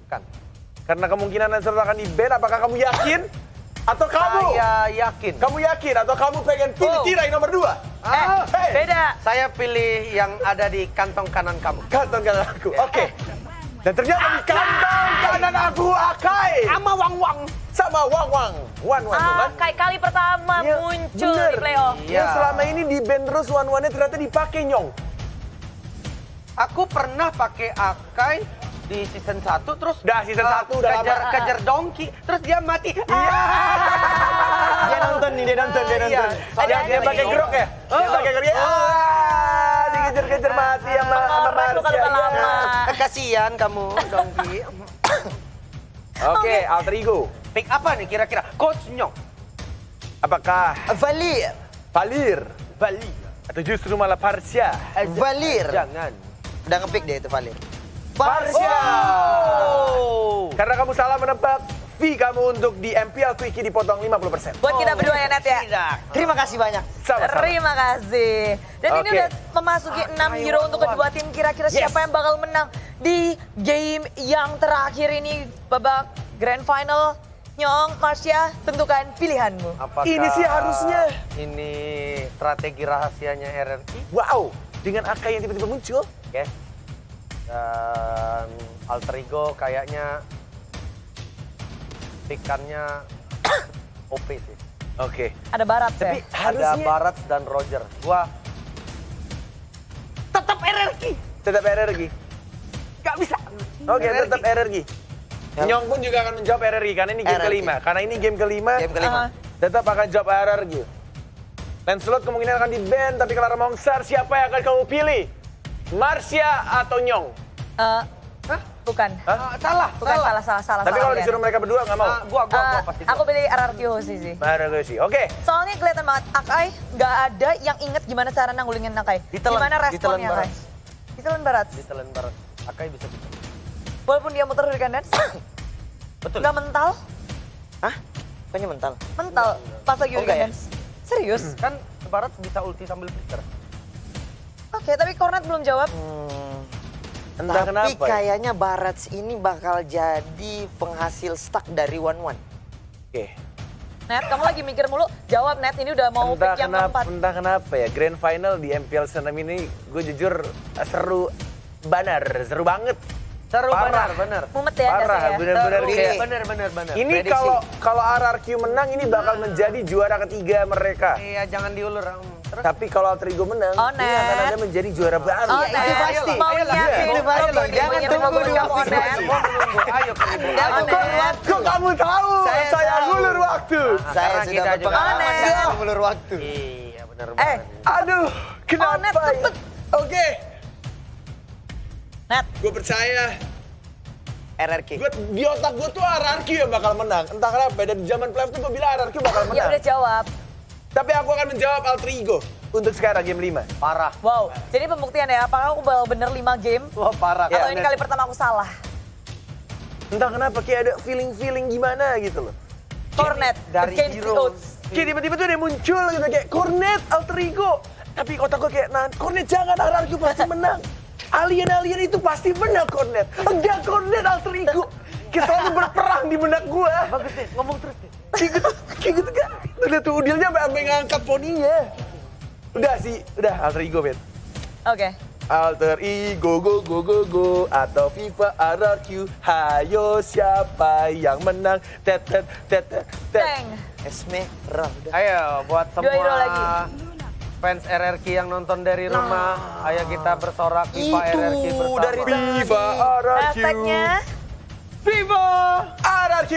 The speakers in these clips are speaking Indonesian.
Kan. Karena kemungkinan Lancelot akan di-ban, apakah kamu yakin? Atau kamu? Saya yakin. Kamu yakin? Atau kamu pengen pilih tirai nomor 2? Beda. Saya pilih yang ada di kantong kanan kamu. Kantong kanan aku, oke. Dan ternyata di kantong kanan aku Akai. Sama Wang-Wang. Sama Wang-Wang. Wan-Wan kan? Kayak kali pertama Iya, muncul bener. di playoff. Iya. Yang selama ini di-ban terus Wan-Wannya ternyata dipakai Nyong. Aku pernah pakai Akai di season 1 terus Udah, season 1 udah lama. kejar Donkey terus dia mati. Iya. Dia nonton nih, dia nonton. Dia pakai grok ya? Dia pakai grok ya? Dikejar-kejar mati sama Kemarin luka-luka Marsha. lama. Kasihan kamu Donkey. Oke, alter ego. Pick apa nih kira-kira? Coach Nyong. Apakah Valir. Valir Bali. atau justru malah Parsia? Valir. Jangan. Udah ngepick deh itu Valir. Parsia. Oh. Karena kamu salah menebak, fee kamu untuk di MPL Quickie dipotong 50%. Buat kita berdua ya, Net ya. Tidak. Terima kasih banyak. Sama-sama. Terima kasih. Dan ini Oke. udah memasuki 6 euro untuk kedua tim. Kira-kira siapa yang bakal menang di game yang terakhir ini, babak grand final. Nyong, Marsha, tentukan pilihanmu. Apakah Ini sih harusnya. Ini strategi rahasianya RRQ, Wow, dengan Akai yang tiba-tiba muncul. guys. Dan alter ego kayaknya pikannya OP sih. Oke. Ada Barat ya? Tapi Ada harusnya Barat dan Roger. Gua tetap RRQ. tetap RRQ. Gak bisa. Oke, RRQ. tetap RRQ. Nyong pun juga akan menjawab RRQ karena ini game RRQ. kelima. Karena ini game kelima, Game kelima. tetap akan jawab RRQ. Lancelot kemungkinan akan di-ban, tapi kalau Mongsar siapa yang akan kamu pilih? Marsha atau Nyong? Bukan. Hah? Salah. Bukan, salah. Tapi kalau Rian. disuruh mereka berdua nggak mau? Gua pasti. Aku pilih RRQ Hoshi sih. RRQ sih. Oke. Soalnya kelihatan banget, Akai nggak ada yang inget gimana cara nanggulingin Akai. Ditelan, Gimana ditelan responnya Barat. Akai? Ditelan Barat. Di Telan Barat. Akai bisa. Walaupun dia muter dari kanan, Betul. nggak mental. Hah? Apanya mental? Mental pas lagi Oh, di enggak ya? kanan. Serius? Kan Barat bisa ulti sambil flicker. Oke, tapi Cornet belum jawab. Entah Tapi kenapa. Ya. kayaknya Barats ini bakal jadi penghasil stuck dari Wan-Wan. Oke. Net, kamu lagi mikir mulu. Jawab Net, ini udah mau Entah pick yang kenapa, keempat. entah kenapa ya. Grand final di MPL Senam ini gue jujur seru seru banget. Seru Parah. benar. Mumet ya Parah, dasarnya. bener-bener Seru. kayak. Bener. Ini Prediksi. kalau RRQ menang ini bakal menjadi juara ketiga mereka. Iya, jangan diulur. Terus Tapi kalau Alter Ego menang, Oh, ini akan Net. ada menjadi juara baru. Oh, Iya, Net. itu pasti. Mau Ayolah, nyiapin. itu pasti. Mau Jangan nyiapin tunggu lagu dulu, kamu, pasti. Net. Gua menunggu. Ayo ke ibu. Jangan, Net. Kok kamu tahu? Saya tahu. ngulur waktu. Saya karena sudah kita juga- berpengalaman Oh, jangan Net. mengulur waktu. Iya, benar Eh, banget. Aduh, kenapa? Net, ya? cepet. Oke, Net, gue percaya. RRQ. Gue di otak gue tuh RRQ yang bakal menang. Entah kenapa. Dan di zaman playoff tuh gue bilang RRQ bakal ya menang. udah jawab. Tapi aku akan menjawab Alter Ego untuk sekarang game 5. Parah. Wow, jadi pembuktian ya, apakah aku bakal bener 5 game? Wah, parah. Atau Ya, ini Net. kali pertama aku salah? Entah kenapa kayak ada feeling gimana gitu loh. Cornet, dari against the Hero. odds. Kayak tiba-tiba tuh ada muncul gitu kayak Cornet, Alter Ego. Tapi otak gue kayak, nah Cornet jangan, RRQ pasti menang. Alien-alien itu pasti menang Cornet. Enggak Cornet, Alter Ego. Kita selalu berperang di benak gue. Bagus deh, ngomong terus deh. Kayak gitu kan. Udah tuh udilnya sampai ngangkat poninya. Udah sih, udah Alter Ego, Bet. Oke. Alter Ego, go, atau FIFA RRQ. Hayo siapa yang menang? Tet. Teng. Esmeralda. Ayo, buat 2 euro semua lagi. fans RRQ yang nonton dari rumah, ayo kita bersorak FIFA Itu RRQ bersama. dari FIFA RRQ. Hashtagnya FIFA RRQ.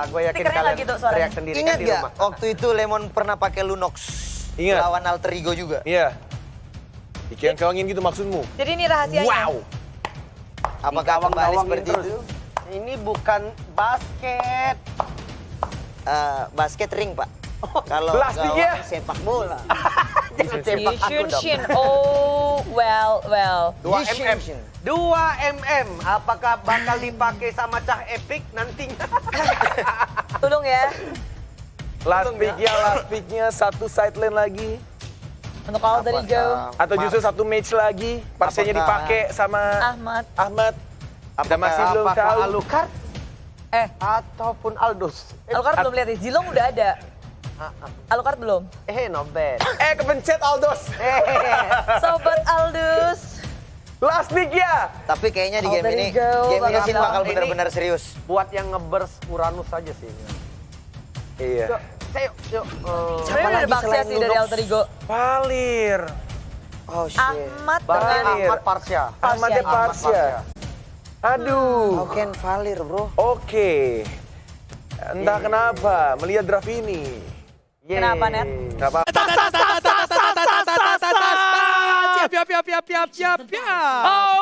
Gue yakin Stikernya kalian lagi tuh suaranya. teriak sendiri Ingat kan di nggak rumah. waktu itu Lemon pernah pakai Lunox Ingat. lawan Alter Ego juga? Iya. Dikeong-keongin gitu maksudmu? Jadi ini rahasianya. Wow. Apakah kembali Digawang-gawangin seperti terus. itu? Ini bukan basket. Basket ring, Pak. Kalau Plastik ya? gawang sepak bola. Jangan sepak aku dong. Shin. Oh, well. 2 mm. 2 mm. Apakah bakal dipakai sama Cah Epic nantinya? Tolong ya. Last picknya satu side lane lagi. Untuk Alter Ego. Atau justru satu match lagi. Parsianya Apakah- dipakai sama Ahmad. Ahmad. Kita masih belum apakah tahu. Alucard ataupun Aldous? Alucard belum lihat ya, Zilong udah ada. Alucard belum. Not bad. Kepencet Aldos. Sobat Aldous. Last pick ya. Tapi kayaknya di game Alter ini, Ego Sin bakal bakal ini. benar-benar serius. Buat yang nge-burst Uranus saja sih. Iya. Yuk. Sebenarnya udah lagi baksia selain sih dari Lunox? Alter Ego. Valir. Oh shit. Ahmad Berarti dengan Ahmad Parsya. Ahmad Parsya. Parsya. Aduh. How can Valir, bro? Oke. Entah kenapa melihat draft ini. Kenapa, Net? Nggak apa. Siap.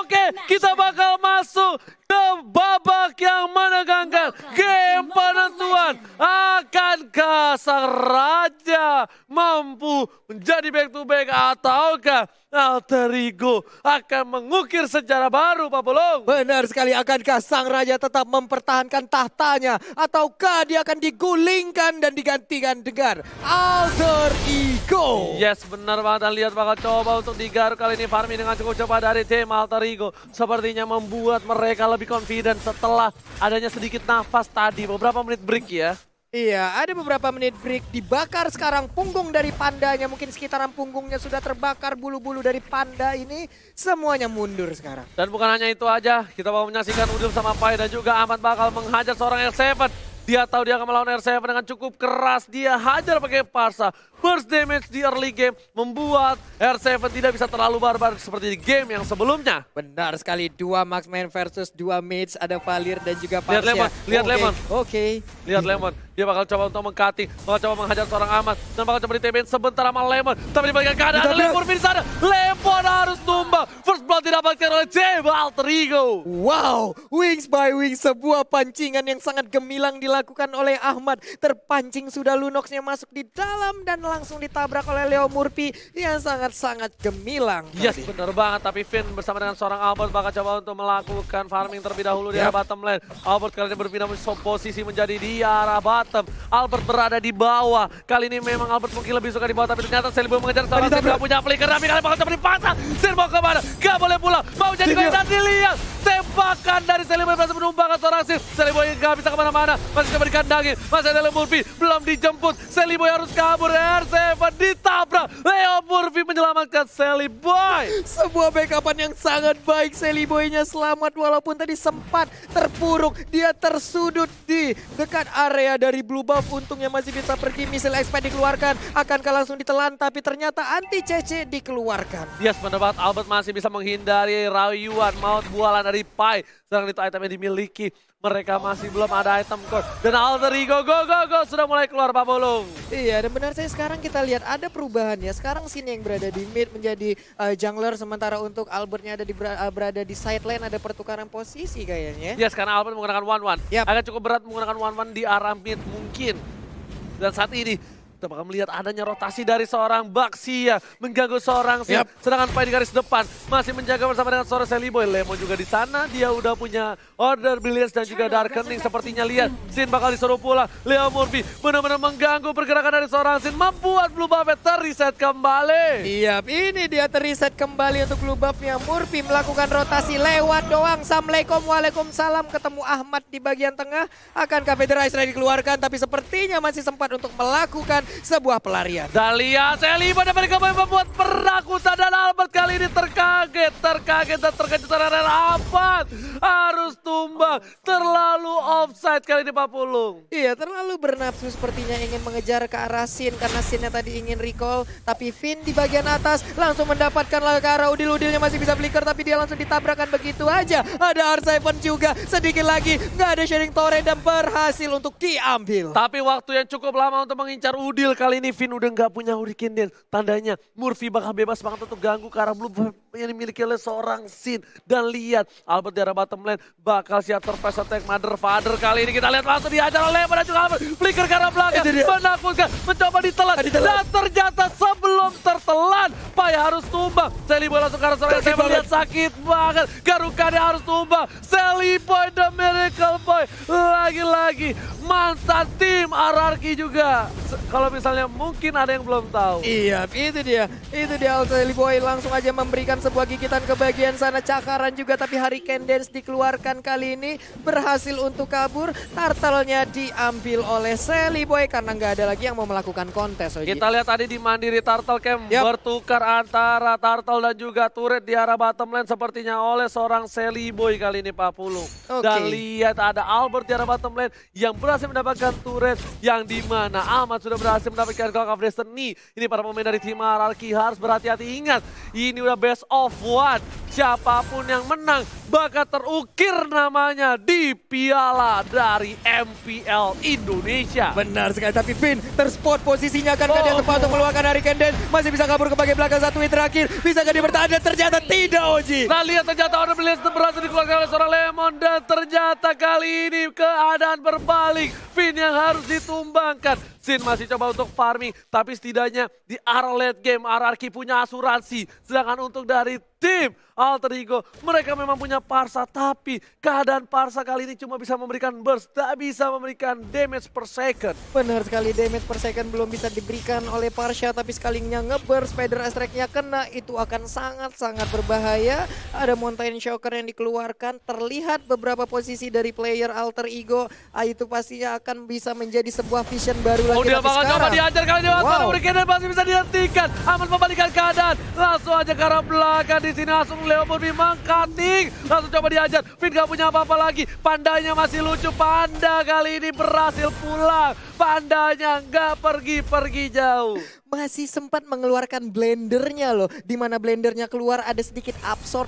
Oke, kita bakal masuk ke babak yang menegangkan. Game penentuan. Akankah sang raja mampu menjadi back to back ataukah Alter Ego akan mengukir sejarah baru, Pak Bolong? Benar sekali, akankah sang raja tetap mempertahankan tahtanya ataukah dia akan digulingkan dan digantikan dengan Alter Ego? Yes, benar banget. Dan lihat bakal coba untuk digaruk kali ini farming dengan cukup cepat dari tim Alter Ego. Sepertinya membuat mereka lebih confident setelah adanya sedikit nafas tadi. Beberapa menit break ya. Iya, ada beberapa menit break, dibakar sekarang punggung dari pandanya, mungkin sekitaran punggungnya sudah terbakar, bulu-bulu dari panda ini semuanya mundur sekarang. Dan bukan hanya itu aja, kita mau menyaksikan Udil sama Pai dan juga Ahmad bakal menghajar seorang R7. Dia tahu dia akan melawan R7 dengan cukup keras, dia hajar pakai Parsa. Burst damage di early game membuat R7 tidak bisa terlalu barbar seperti di game yang sebelumnya. Benar sekali, 2 marksman versus 2 mates, ada Valir dan juga Lihat Parsya. Lemon, lihat Oke, Lemon. Oke. Lihat Lemon, dia bakal coba untuk meng-cutting, bakal coba menghajar seorang Ahmad, dan bakal coba di-TBN sebentar sama Lemon. Tapi di bagian kanan ada Lemon di sana. Lemon harus tumbang. First blood didapatkan oleh Jeb Alter Ego. Wow, wings by wings, sebuah pancingan yang sangat gemilang dilakukan oleh Ahmad. Terpancing sudah Lunoxnya masuk di dalam dan langsung ditabrak oleh Leo Murphy yang sangat-sangat gemilang. Yes, tadi. benar banget. Tapi Finn bersama dengan seorang Albert bakal coba untuk melakukan farming terlebih dahulu di arah bottom lane. Albert kali ini berpindah posisi menjadi di arah bottom. Albert berada di bawah. Kali ini memang Albert mungkin lebih suka di bawah, tapi ternyata Seliboy mengejar seorang Sin gak punya flicker. Tapi kalian bakal coba dipasang. Sin mau kemana? Gak boleh pulang. Mau jadi gol dan dilihat. Tembakan dari Seliboy berhasil menumbangkan seorang Sin. Seliboy gak bisa kemana-mana. Masih coba dikandangin. Masih ada Leo Murphy. Belum dijemput. Seliboy harus kabur. R7 ditabrak. Leo Murphy menyelamatkan Seliboy. Sebuah backupan yang sangat baik. Seliboynya selamat walaupun tadi sempat terpuruk. Dia tersudut di dekat area dari blue buff. Untungnya masih bisa pergi. Misil expand dikeluarkan. Akankah langsung ditelan, tapi ternyata anti CC dikeluarkan. Yes, benar banget. Albert masih bisa menghindari rayuan maut bualan dari Pai. Sedangkan itu item yang dimiliki. Mereka masih belum ada item core. Dan Alter Ego go sudah mulai keluar, Pak Bolong. Iya, dan benar saya sekarang kita lihat ada perubahan ya. Sekarang Sin yang berada di mid menjadi jungler, sementara untuk Albertnya ada berada di side lane, ada pertukaran posisi kayaknya. Yes, karena Albert menggunakan 1-1. Yap. Agak cukup berat menggunakan 1-1 di arah mid mungkin. Dan saat ini kita bakal melihat adanya rotasi dari seorang Baxia mengganggu seorang Sin. Sedangkan Pai di garis depan masih menjaga bersama dengan seorang Seliboy. Lemon juga di sana, dia udah punya Order Brilliance dan juga Darkening. Sepertinya lihat Sin bakal disuruh pulang. Leo Murphy benar-benar mengganggu pergerakan dari seorang Sin, membuat blue buff terreset kembali. Iya, ini dia terreset kembali untuk blue buffnya. Murphy melakukan rotasi lewat doang. Assalamualaikum, waalaikumsalam. Ketemu Ahmad di bagian tengah. Akankah Federasi dikeluarkan, tapi sepertinya masih sempat untuk melakukan sebuah pelarian. Dahlia Seliboy dapat kembali membuat perakutan dan Albert kali ini terkaget dan terkejut karena Albert harus tumbang. Terlalu offside kali ini Pak Pulung. Iya, terlalu bernafsu sepertinya ingin mengejar ke arah Sin karena Sinnya tadi ingin recall. Tapi Finn di bagian atas langsung mendapatkan ke arah Udil. Udilnya masih bisa flicker tapi dia langsung ditabrakan begitu aja. Ada R7 juga, sedikit lagi nggak ada sharing torrent dan berhasil untuk diambil. Tapi waktu yang cukup lama untuk mengincar Udil. Kali ini Finn udah nggak punya Hurricane Dance. Tandanya Murphy bakal bebas banget untuk ganggu ke arah blue buff yang dimiliki oleh seorang Sin. Dan lihat Albert di arah bottom lane bakal siap surprise attack Mother Father. Kali ini kita lihat langsung dihajar oleh Lemon dan juga Albert. Flicker ke arah belakang, menakutkan, mencoba ditelan. Dan ternyata sebelum tertelan, Pai harus tumbang. Seliboy langsung ke arah seorang saya melihat sakit banget. Garukannya harus tumbang. Seliboy the Miracle Boy. Lagi-lagi mantan tim RRQ juga. Kalau misalnya mungkin ada yang belum tahu. Iya, itu dia Seliboy langsung aja memberikan sebuah gigitan ke bagian sana. Cakaran juga, tapi Hurricane Dance dikeluarkan kali ini berhasil untuk kabur. Turtle-nya diambil oleh Sally Boy karena nggak ada lagi yang mau melakukan kontes. Oji. Kita lihat tadi di Mandiri Turtle Camp Yap. bertukar antara Turtle dan juga turret di arah bottom lane sepertinya oleh seorang Sally Boy kali ini Pak Pulu. Oke. Dan lihat ada Albert di arah bottom lane yang berhasil mendapatkan turret yang dimana Ahmad sudah berhasil mendapatkan Clock of Destiny. Ini para pemain dari tim Ararki harus berhati-hati, ingat ini udah best of one. Siapapun yang menang bakal terukir namanya di piala dari MPL Indonesia. Benar sekali, tapi Vin terspot posisinya kan dia tepat untuk meluangkan Hurricane Dance. Masih bisa kabur ke bagian belakang, satu hit terakhir. Bisa gak bertahan dan ternyata tidak, Oji. Nah lihat ternyata Order Blitz berhasil dikeluarkan oleh seorang Lemon dan ternyata kali ini keadaan berbalik. Vin yang harus ditumbangkan. Sin masih coba untuk farming, tapi setidaknya di arah late game RRQ punya asuransi. Sedangkan untuk dari tim Alter Ego, mereka memang punya Parsa, tapi keadaan Parsa kali ini cuma bisa memberikan burst, tak bisa memberikan damage per second. Benar sekali, damage per second belum bisa diberikan oleh Parsha, tapi sekalinya ngeburst, Spider Strike-nya kena, itu akan sangat-sangat berbahaya. Ada Mountain Shocker yang dikeluarkan, terlihat beberapa posisi dari player Alter Ego, itu pastinya akan bisa menjadi sebuah vision baru lagi. Dia bakal coba diajar kali ini, Hurricane masih bisa dihentikan. Aman membalikan keadaan, langsung aja ke arah belakang di sini langsung Leo Murphy mengcutting, langsung coba diajar. Vin gak punya apa-apa lagi, Pandanya masih lucu. Panda kali ini berhasil pulang, Pandanya nggak pergi-pergi jauh. Masih sempat mengeluarkan blendernya loh, di mana blendernya keluar ada sedikit absorb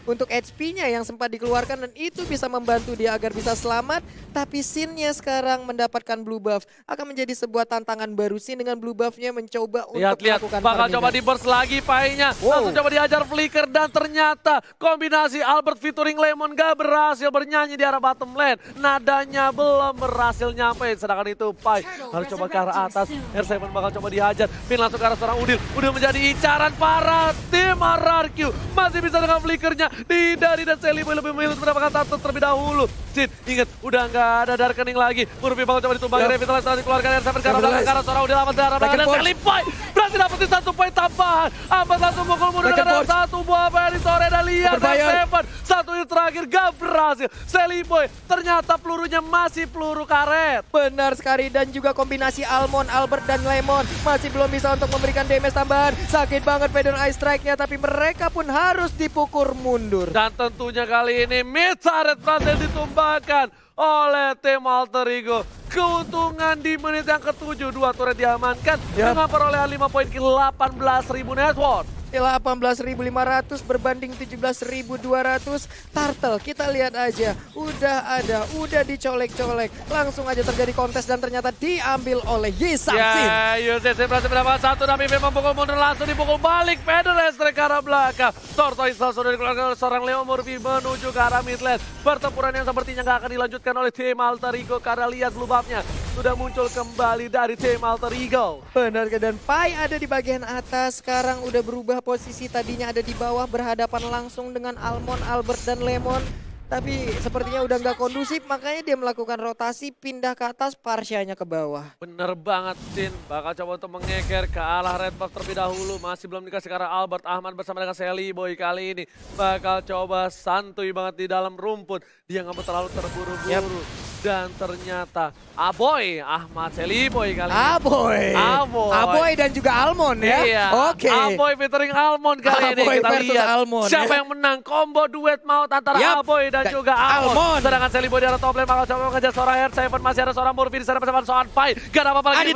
untuk HP-nya yang sempat dikeluarkan dan itu bisa membantu dia agar bisa selamat. Tapi Sin-nya sekarang mendapatkan blue buff, akan menjadi sebuah tantangan baru. Sin dengan blue buff-nya mencoba untuk melakukan bakal farming. coba di burst lagi painya, langsung coba diajar flicker dan ternyata kombinasi Albert featuring Lemon gak berhasil bernyanyi di arah bottom lane. Nadanya belum berhasil nyampe, sedangkan itu Pai harus coba ke arah atas. R7 bakal coba dihajar, Vin langsung ke arah seorang Udil. Udil menjadi incaran para tim RRQ. Masih bisa dengan flickernya, Didari dan Sally Boy lebih memilih mendapatkan turtle terlebih dahulu. Sin, ingat udah nggak ada Darkening lagi. Murphy bakal coba ditumbangkan, Revitalize setelah dikeluarkan R7 ke arah belakang, ke arah seorang Udil amat darah belakang dan Sally Boy berhasil dapetin satu poin tambahan. Amat langsung mukul mundur dengan satu buah dari Sore dan lihat R7. Satu hit terakhir gak berhasil. Sally Boy ternyata pelurunya masih peluru karet. Benar sekali, dan juga kombinasi Almond, Albert dan Lemon masih belum bisa untuk memberikan damage tambahan. Sakit banget Feather Ice Strike-nya, tapi mereka pun harus dipukul mundur. Dan tentunya kali ini mid turret berhasil ditumbangkan oleh tim Alter Ego. Keuntungan di menit yang ke-7, 2 turret diamankan dengan perolehan 5 poin ke 18.000 net worth. 18.500 berbanding 17.200. Turtle kita lihat aja, udah dicolek-colek, langsung aja terjadi kontes dan ternyata diambil oleh Yisamsin. Ya, UCC berhasil mendapat satu, tapi memang memukul mundur, langsung dipukul balik. Pedestre ke arah belakang. Tortoise sudah dikeluarkan oleh seorang Leo Murphy menuju ke arah mid lane. Pertempuran yang sepertinya nggak akan dilanjutkan oleh tim Alter Ego karena lihat blue buff-nya sudah muncul kembali dari tim Alter Ego. Benar, dan Pai ada di bagian atas, sekarang udah berubah posisi, tadinya ada di bawah berhadapan langsung dengan Almond, Albert dan Lemon. Tapi sepertinya udah nggak kondusif, makanya dia melakukan rotasi pindah ke atas, Parsyanya ke bawah. Bener banget Sin, bakal coba untuk mengeker ke arah red buff terlebih dahulu. Masih belum dikasih ke arah Albert. Ahmad bersama dengan Sally Boy kali ini bakal coba santuy banget di dalam rumput. Dia nggak mau terlalu terburu-buru. Dan ternyata Aboy, Ahmad Sally Boy kali ini. Aboy dan juga Almond ya. Iya, Oke. Aboy featuring Almond kali ini. Aboy Kita versus lihat Almond, siapa ya. yang menang. Combo duet maut antara Aboy dan juga Almond. Sedangkan Sally Boy di arah top lane bakal coba mengejar seorang R7. Masih ada seorang Murphy di sana bersama seorang Pai. Gak ada apa-apa lagi.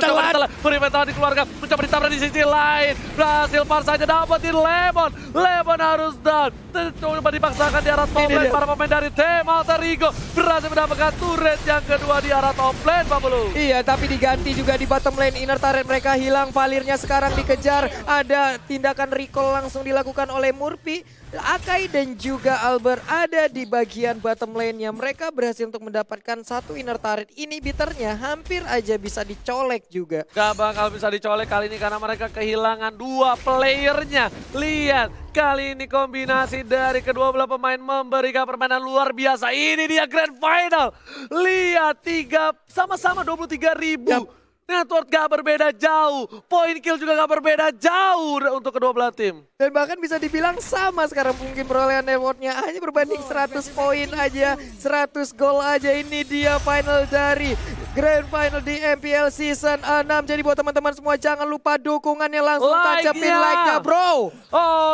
Murphy telah dikeluarkan. Mencoba ditabrak di sisi lain. Berhasil Par saja dapetin Lemon. Lemon harus down. Coba dipaksakan di arah top lane. Para pemain dari tim Alter Ego berhasil mendapatkan turret yang kedua di arah top lane, Pak Bulu. Iya, tapi diganti juga di bottom lane. Inner turret mereka hilang, Valirnya sekarang dikejar. Ada tindakan recall langsung dilakukan oleh Murphy. Akai dan juga Albert ada di bagian bottom lane-nya. Mereka berhasil untuk mendapatkan satu inner turret. Inhibitornya hampir aja bisa dicolek juga. Gak bakal bisa dicolek kali ini karena mereka kehilangan 2 playernya. Lihat, kali ini kombinasi dari kedua belah pemain memberikan permainan luar biasa. Ini dia Grand Final. Lihat, sama-sama 23.000. network gak berbeda jauh. Point kill juga gak berbeda jauh untuk kedua belah tim. Dan bahkan bisa dibilang sama sekarang mungkin perolehan networknya hanya berbanding 100 poin aja, 100 gol aja. Ini dia final dari Grand Final di MPL Season 6. Jadi buat teman-teman semua jangan lupa dukungannya, langsung tancapin like-nya bro.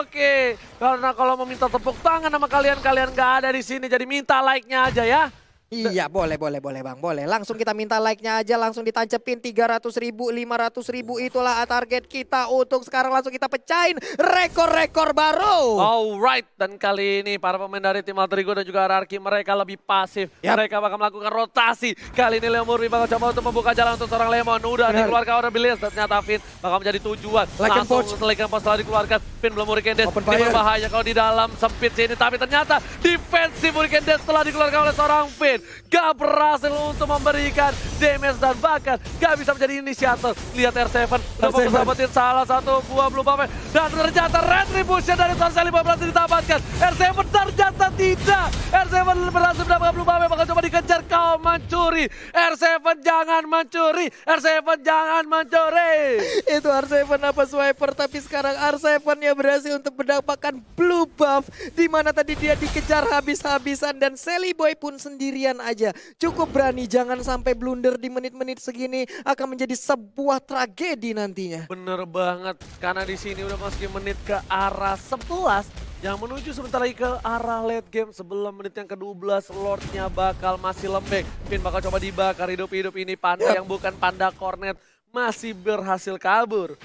Oke, karena kalau mau minta tepuk tangan sama kalian gak ada di sini. Jadi minta like-nya aja ya. Iya boleh bang, boleh. Langsung kita minta like-nya aja, langsung ditancepin 300.000, 500.000 itulah target kita untuk sekarang. Langsung kita pecahin rekor-rekor baru. Alright, dan kali ini para pemain dari tim Alter Ego dan juga Ararki mereka lebih pasif. Mereka bakal melakukan rotasi. Kali ini Leo Murphy bakal coba untuk membuka jalan untuk seorang Lemon. Udah dikeluarkan oleh Billions, ternyata Finn bakal menjadi tujuan. Langsung Like and Poach setelah dikeluarkan. Finn belum Hurricane Dash. Ini berbahaya kalau di dalam sempit sini, tapi ternyata defensif Hurricane Dash setelah dikeluarkan oleh seorang Finn. Gak berhasil untuk memberikan damage dan bahkan gak bisa menjadi inisiator. Lihat R7 udah mau bersahabatin salah satu buah Blue Buff dan ternyata Retribution dari Torselli berhasil ditamatkan. R7 ternyata tidak. R7 berhasil mendapatkan Blue Buff, bakal coba dikejar, kau mencuri. R7 jangan mencuri. R7 jangan mencuri. Itu R7 apa swiper, tapi sekarang R7-nya berhasil untuk mendapatkan Blue Buff. Dimana tadi dia dikejar habis-habisan dan Sally Boy pun sendirian aja. Cukup berani, jangan sampai blunder di menit-menit segini, akan menjadi sebuah tragedi nantinya. Bener banget, karena di sini udah masukin menit ke arah 11 yang menuju sebentar lagi ke arah late game. Sebelum menit yang ke-12, Lordnya bakal masih lembek. Finn bakal coba dibakar hidup-hidup. Ini Panda yang bukan Panda Cornet masih berhasil kabur.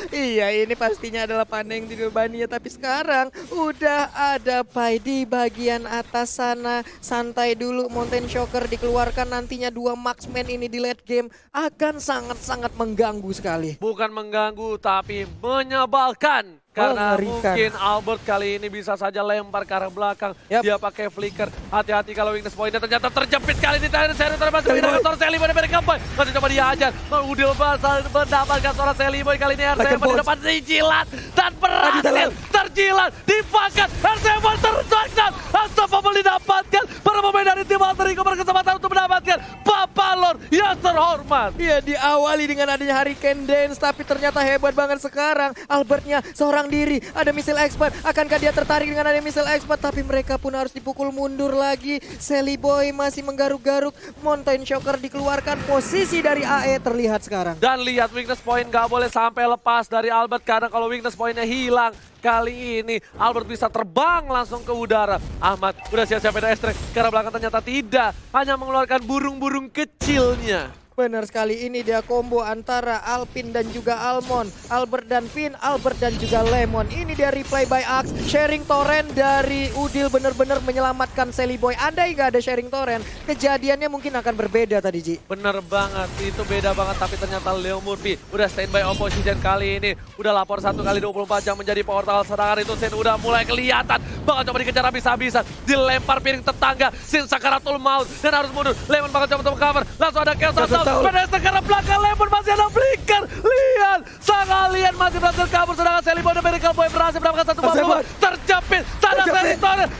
Iya, ini pastinya adalah Panda yang dibebani ya, tapi sekarang udah ada Pai di bagian atas sana. Santai dulu, Mountain Shocker dikeluarkan, nantinya 2 marksman ini di late game akan sangat-sangat mengganggu sekali. Bukan mengganggu, tapi menyebalkan. Karena mungkin Albert kali ini bisa saja lempar ke arah belakang. Dia pakai flicker. Hati-hati kalau weakness point-nya ternyata terjepit kali ini. Seri termasuk dengan Sally Boy dari Kampai. Masih coba dihajar. Udil basal mendapatkan seorang Sally Boy kali ini. R7 di depan dijilat. Dan berhasil terjilat. Dipakat. R7 terjangkau. Unstoppable didapatkan. Para pemain dari tim Alter Ego berkesempatan untuk mendapatkan Papalon yang terhormat. Iya, diawali dengan adanya Hurricane Dance, tapi ternyata hebat banget sekarang. Albertnya seorang diri, ada missile expert. Akankah dia tertarik dengan adanya missile expert? Tapi mereka pun harus dipukul mundur lagi. Sally Boy masih menggaruk-garuk. Mountain Shocker dikeluarkan, posisi dari AE terlihat sekarang. Dan lihat weakness point gak boleh sampai lepas dari Albert, karena kalau weakness pointnya hilang, kali ini Albert bisa terbang langsung ke udara. Ahmad udah siap-siap beda extract, karena belakang ternyata tidak. Hanya mengeluarkan burung-burung kecilnya. Benar sekali, ini dia combo antara Alpin dan juga Almond. Albert dan Finn, Albert dan juga Lemon. Ini dia replay by Axe. Sharing torrent dari Udil benar-benar menyelamatkan Sally Boy. Andai gak ada sharing torrent, kejadiannya mungkin akan berbeda tadi, Ji. Bener banget, itu beda banget. Tapi ternyata Leo Murphy udah standby opposition kali ini. Udah lapor 1 kali 24 jam menjadi portal. Sedangkan itu Sin udah mulai kelihatan. Bakal coba dikejar habis-habisan. Dilempar piring tetangga. Sin sakaratul maut dan harus mundur. Lemon bakal coba untuk cover. Langsung ada Chaos. Pada sekarang belakang Lemon masih ada flicker. Lihat, sang alien masih berhasil kabur. Sedangkan Sally Boy dan Miracle Boy berhasil mendapatkan 1 buah. Terjepit, sana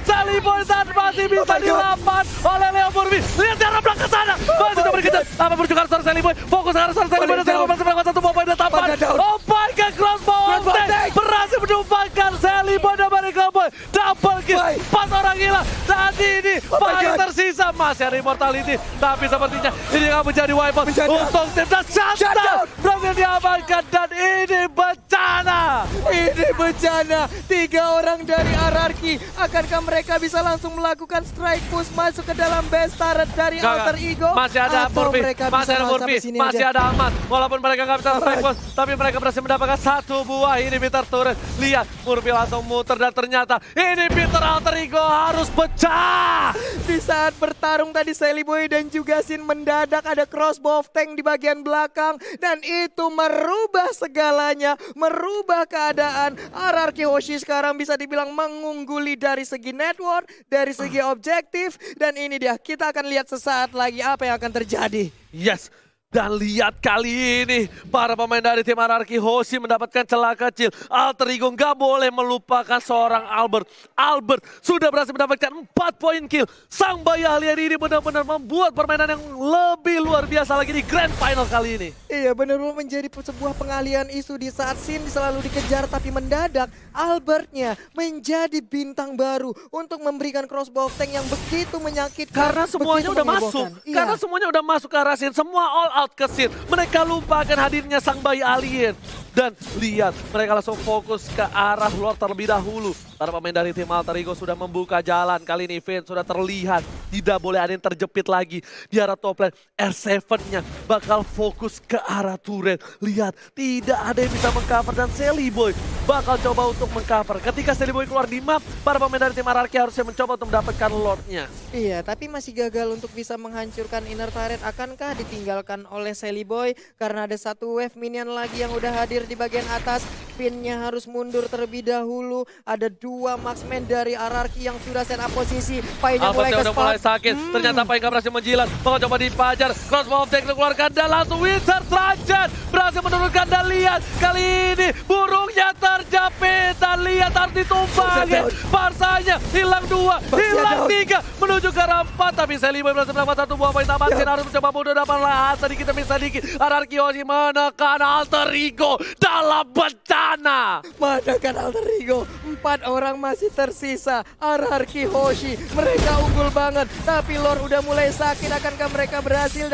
Sally Boy dan masih bisa dilapan oleh Leo Murphy. Lihat cara belakang sana, masih coba dikejar. Apa berjuang seorang Sally Boy, fokus sekarang seorang Sally Boy dan Sally Boy masih mendapatkan 1 buah dan tapan. Oh my god, crossbow attack berhasil menumpahkan Sally Boy dan Miracle Boy. Double kill, 4 orang hilang. Saat ini Pai tersisa, masih ada immortality. Tapi sepertinya ini akan menjadi wipe untuk tim dan shutdown berhasil diamankan, dan ini bencana. Ini bencana. 3 orang dari Ararki. Akankah mereka bisa langsung melakukan strike push masuk ke dalam base turret dari Alter Ego? Masih ada Murphy, masih ada Murphy, masih ada Ahmad. Walaupun mereka nggak bisa strike push, tapi mereka berhasil mendapatkan 1 buah inhibitor turret. Lihat, Murphy langsung muter dan ternyata inhibitor Alter Ego harus pecah. Di saat bertarung tadi Sally Boy dan juga Sin mendadak ada crossbow of tank di bagian belakang, dan itu merubah segalanya, merubah keadaan. Ararki Hoshi sekarang bisa dibilang mengungguli dari segi network, dari segi objektif, dan ini dia, kita akan lihat sesaat lagi apa yang akan terjadi. Yes, Dan lihat kali ini, para pemain dari tim RRQ Hoshi mendapatkan celah kecil. Alter Ego nggak boleh melupakan seorang Albert. Albert sudah berhasil mendapatkan 4 poin kill. Sang bayi ahlian ini benar-benar membuat permainan yang lebih luar biasa lagi di Grand Final kali ini. Iya, benar-benar menjadi sebuah pengalian isu di saat Sin selalu dikejar, tapi mendadak Albertnya menjadi bintang baru untuk memberikan crossbow tank yang begitu menyakitkan. Karena semuanya begitu udah menghebohkan. masuk. Iya. Karena semuanya udah masuk ke arah Sin. Semua all out ke Sin. Mereka lupakan hadirnya sang bayi alien. Dan lihat, mereka langsung fokus ke arah Lord terlebih dahulu. Para pemain dari tim Alter Ego sudah membuka jalan. Kali ini Vayne sudah terlihat. Tidak boleh ada yang terjepit lagi. Di arah top lane, R7-nya bakal fokus ke arah turret. Lihat, tidak ada yang bisa mengcover. Dan Sally Boy bakal coba untuk mengcover. Ketika Sally Boy keluar di map, para pemain dari tim RRQ harusnya mencoba untuk mendapatkan Lordnya. Iya, tapi masih gagal untuk bisa menghancurkan inner turret. Akankah ditinggalkan oleh Sally Boy? Karena ada satu wave minion lagi yang udah hadir di bagian atas. Pinnya harus mundur terlebih dahulu. Ada 2 marksman dari RRQ yang sudah set up posisi. Painya mulai Albertnya ke udah mulai spot. sakit. Ternyata Pai nggak berhasil menjilat. Bakal coba dipajar. Crossbow of Tank dikeluarkan dan langsung Wizard Rajan berhasil menurunkan dan lihat. Kali ini burungnya terjepit dan lihat harus ditumbangin. Parsanya hilang 2, hilang 3. Menuju ke arah 4. Tapi Sally Boy berhasil mendapat 1 buah poin tambahan. Sin harus mencoba mundur dapat lahan sedikit demi sedikit. RRQ Hoshi menekan Alter Ego dalam bencana. Menekan Alter Ego. 4 orang masih tersisa. RRQ Hoshi. Mereka unggul banget. Tapi Lord udah mulai sakit. Akankah mereka berhasil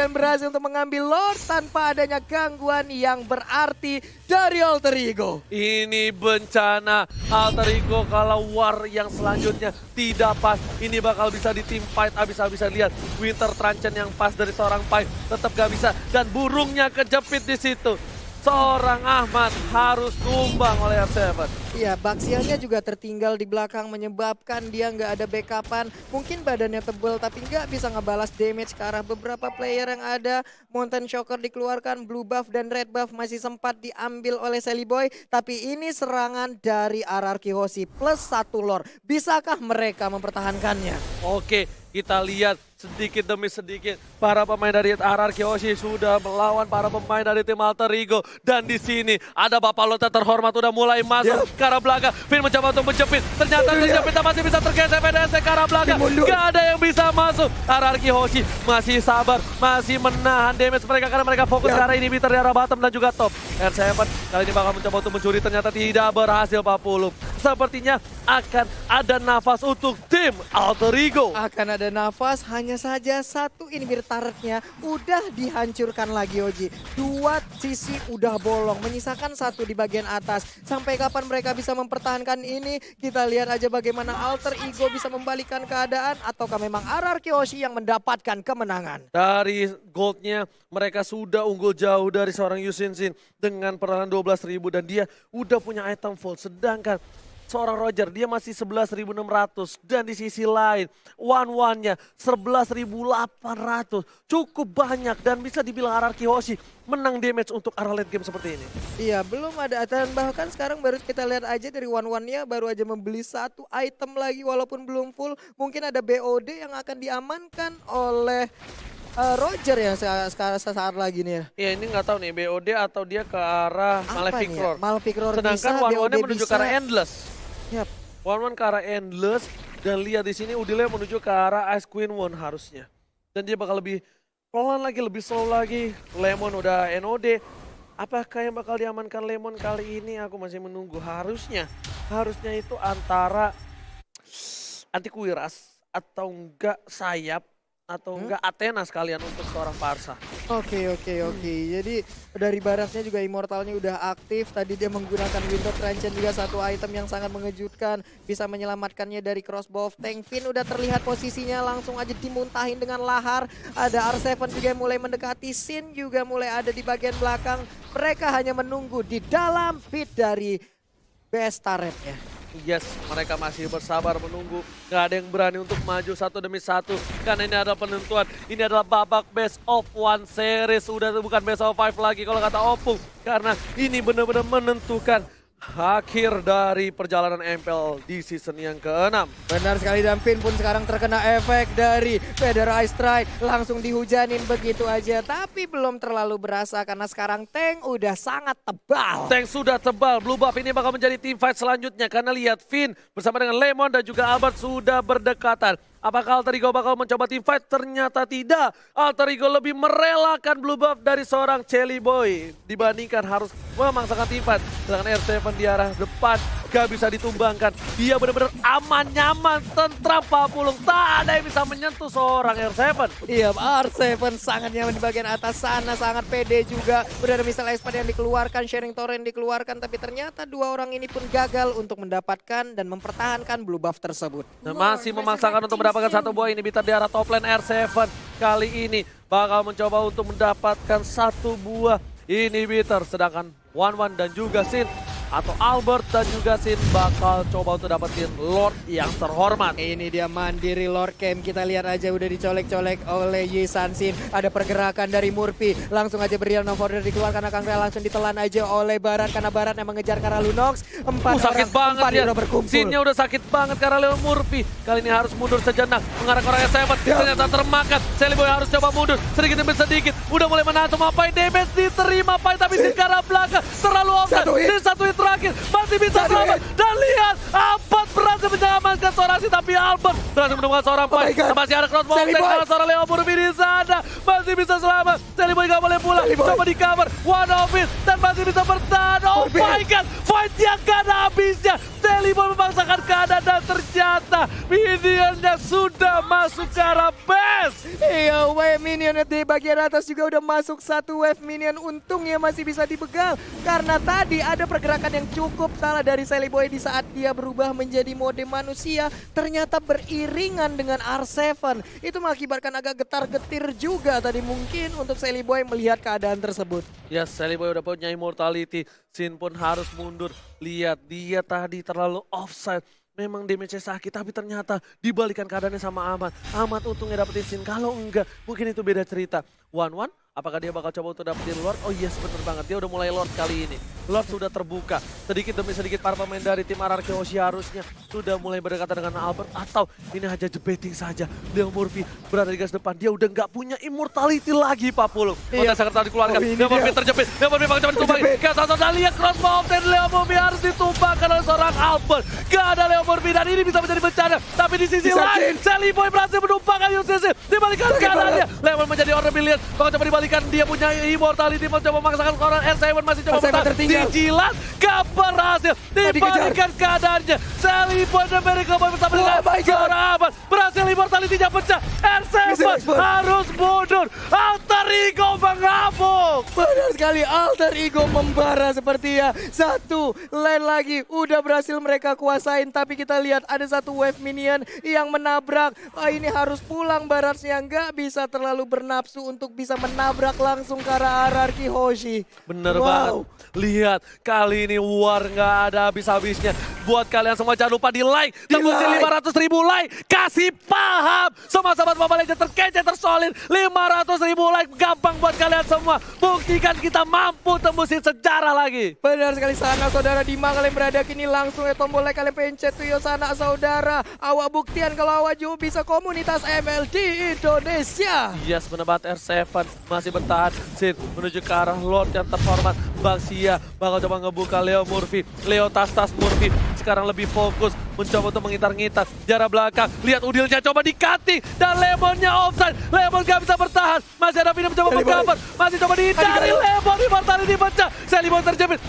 untuk mengambil Lord tanpa adanya gangguan yang berarti dari Alter Ego? Ini bencana. Alter Ego kalau war yang selanjutnya tidak pas. Ini bakal bisa di team fight habis-habisan. Lihat Winter Truncheon yang pas dari seorang Pai tetap gak bisa. Dan burungnya kejepit di situ. Seorang Ahmad harus tumbang oleh R7. Iya, Baxiannya juga tertinggal di belakang menyebabkan dia nggak ada backupan. Mungkin badannya tebel tapi nggak bisa ngebalas damage ke arah beberapa player yang ada. Mountain Shocker dikeluarkan, blue buff dan red buff masih sempat diambil oleh Sally Boy. Tapi ini serangan dari RRQ Hoshi plus 1 lore. Bisakah mereka mempertahankannya? Oke, kita lihat sedikit demi sedikit para pemain dari RRQ Hoshi sudah melawan para pemain dari tim Alter Ego. Dan di sini ada Bapak Lota terhormat udah mulai masuk ke arah belakang. Vayne mencoba untuk menjepit. Ternyata terjepit masih bisa tergeser PDS ke arah belakang. Gak ada yang bisa masuk. RRQ Hoshi masih sabar, masih menahan damage mereka karena mereka fokus ke arah inhibitor di arah bottom dan juga top. R7 kali ini bakal mencoba untuk mencuri, ternyata tidak berhasil Pak Pulung. Sepertinya akan ada nafas untuk tim Alter Ego. Akan ada nafas, hanya saja satu inhibitor turretnya udah dihancurkan lagi Oji. 2 sisi udah bolong, menyisakan 1 di bagian atas. Sampai kapan mereka bisa mempertahankan ini? Kita lihat aja bagaimana Alter Ego bisa membalikan keadaan, ataukah memang RRQ Hoshi yang mendapatkan kemenangan. Dari goldnya mereka sudah unggul jauh dari seorang Yusin Sin dengan perolehan 12.000 dan dia udah punya item full. Sedangkan seorang Roger dia masih 11.600 dan di sisi lain one-one-nya 11.800. Cukup banyak dan bisa dibilang RRQ Hoshi menang damage untuk arah late game seperti ini. Iya, belum ada, dan bahkan sekarang baru kita lihat aja dari one-one-nya baru aja membeli 1 item lagi walaupun belum full. Mungkin ada BOD yang akan diamankan oleh Roger ya sesaat lagi nih ya. Iya, ini nggak tahu nih BOD atau dia ke arah Malefic Roar. Malefic Roar Sedangkan bisa, one-one-nya BOD menuju bisa. ke arah Endless. Yap. One-one ke arah Endless dan lihat di sini Udile menuju ke arah Ice Queen One harusnya. Dan dia bakal lebih pelan lagi, lebih slow lagi. Lemon udah NOD. Apakah yang bakal diamankan Lemon kali ini? Aku masih menunggu. Harusnya itu antara Antiquiras atau enggak Sayap atau enggak Athena sekalian untuk seorang Parsa. Oke. Jadi dari Barasnya juga Immortalnya udah aktif. Tadi dia menggunakan Winter Truncheon juga, 1 item yang sangat mengejutkan. Bisa menyelamatkannya dari crossbow of tank. Vayne udah terlihat posisinya langsung aja dimuntahin dengan lahar. Ada R7 juga mulai mendekati. Sin juga mulai ada di bagian belakang. Mereka hanya menunggu di dalam pit dari best turretnya. Yes, mereka masih bersabar menunggu. Gak ada yang berani untuk maju 1 demi 1. Karena ini adalah penentuan. Ini adalah babak best of 1 series. Udah bukan best of 5 lagi kalau kata Opung. Karena ini benar-benar menentukan akhir dari perjalanan MPL di season yang ke-6. Benar sekali, dan Finn pun sekarang terkena efek dari Feather Ice Strike. Langsung dihujanin begitu aja, tapi belum terlalu berasa karena sekarang tank udah sangat tebal. Tank sudah tebal, Blue Buff ini bakal menjadi team fight selanjutnya karena lihat Finn bersama dengan Lemon dan juga Albert sudah berdekatan. Apakah Alter Ego bakal mencoba team fight? Ternyata tidak. Alter Ego lebih merelakan Blue Buff dari seorang Chelly Boy dibandingkan harus memaksakan team fight. Sedangkan R7 di arah depan gak bisa ditumbangkan. Dia benar-benar aman, nyaman, tentram, papulung. Tak ada yang bisa menyentuh seorang R7. Iya, R7 sangat nyaman di bagian atas sana, sangat pede juga. Udah ada misalnya Espada yang dikeluarkan, Sharing Torrent dikeluarkan, tapi ternyata dua orang ini pun gagal untuk mendapatkan dan mempertahankan Blue Buff tersebut. Dan masih memaksakan untuk mendapatkan satu buah inhibitor di arah top lane. R7 kali ini bakal mencoba untuk mendapatkan satu buah inhibitor. Sedangkan Wan dan juga Sin atau Albert dan juga Sin bakal coba untuk dapetin Lord yang terhormat. Ini dia mandiri Lord Camp, kita lihat aja udah dicolek-colek oleh Yi San-Sin. Ada pergerakan dari Murphy, langsung aja Brilliant of Order dikeluarkan, akan langsung ditelan aja oleh Barat karena Barat yang mengejar ke arah Lunox. Sakit banget dia, berkumpul. Sinnya udah sakit banget karena Leo Murphy. Kali ini harus mundur sejenak, mengarah ke orang S7, ternyata termakan. Shelly Boy harus coba mundur, sedikit demi sedikit. Udah mulai menahan semua Pai, damage diterima Pai, tapi Sin ke arah belakang, terlalu offset. Sin satu hit terakhir, masih bisa selamat. Dan lihat, Albert berhasil menyelamatkan seorang Sin, tapi Albert berhasil menemukan seorang Pai. Masih ada crossbow attack seorang Leo Murphy di sana, masih bisa selamat. Shelly Boy gak boleh pulang, coba di cover, one of it, dan masih bisa bertahan. Oh my god, fight yang gak ada habisnya. Shelly Boy memaksakan keadaan dan ternyata minionnya sudah masuk ke arah base. Iya, wave minion di bagian atas juga udah masuk satu wave minion. Untungnya masih bisa dibegal karena tadi ada pergerakan yang cukup salah dari Shelly Boy di saat dia berubah menjadi mode manusia. Ternyata beriringan dengan R7. Itu mengakibatkan agak getar-getir juga tadi mungkin untuk Shelly Boy melihat keadaan tersebut. Ya, Shelly Boy udah punya immortality. Sin pun harus mundur. Lihat, dia tadi terlalu offside. Memang damage-nya sakit, tapi ternyata dibalikan keadaannya sama Ahmad. Ahmad untungnya dapetin Sin, kalau enggak mungkin itu beda cerita. Wan, apakah dia bakal coba untuk dapetin Lord? Oh yes, bener banget, dia udah mulai Lord kali ini. Lord sudah terbuka, sedikit demi sedikit para pemain dari tim RRQ Hoshi harusnya sudah mulai berdekatan dengan Albert. Atau ini hanya debating saja. Leo Murphy berada di garis depan, dia udah nggak punya immortality lagi Pak Pulung. Kontes sangat tadi dikeluarkan, Leo Murphy terjepit, Leo Murphy bakal coba ditumbangin. Kayak satu lihat crossbow dan Leo Murphy harus ditumbangkan oleh seorang Albert. Gak ada Leo Murphy dan ini bisa menjadi bencana. Tapi di sisi lain, Shelly Boy berhasil menumpangkan UCC. Dibalikan keadaannya, Leo menjadi order billion. Bakal coba dibalikan, dia punya immortality, mencoba memaksakan orang R7 masih coba bertahan. Dijilat, gak berhasil. Dibalikan keadaannya, Shelly Boy dan Miracle Boy bersama dengan seorang Ahmad. Berhasil immortality-nya pecah. R7 harus mundur. Alter Ego mengamuk. Benar sekali, Alter Ego membara sepertinya. Satu lane lagi udah berhasil mereka kuasain, tapi kita lihat ada satu wave minion yang menabrak. Ini harus pulang Baratnya, nggak bisa terlalu bernafsu untuk bisa menabrak langsung ke arah RRQ Hoshi. Bener banget. Lihat, kali ini war nggak ada habis-habisnya. Buat kalian semua jangan lupa di like, tembusin 500.000 like. Kasih paham semua sahabat Mobile Legends terkece, tersolid. 500.000 like gampang buat kalian semua. Buktikan kita mampu tembusin sejarah lagi. Benar sekali sana saudara, di mana kalian berada kini langsung tombol like kalian pencet tuh yo sana saudara. Awak buktian kalau awak juga bisa komunitas ML di Indonesia. Yes, bener banget. R7 masih bertahan. Sin menuju ke arah Lord yang terhormat. Baxia bakal coba ngebuka Leo Murphy. Leo tas-tas Murphy sekarang lebih fokus mencoba untuk mengitar-ngitar jarak belakang. Lihat udilnya coba di-cutting dan Lemonnya offside. Lemon gak bisa bertahan. Masih ada Vino mencoba mengcover. Masih coba dicari Lemon, immortality pecah. Shelly Boy terjepit.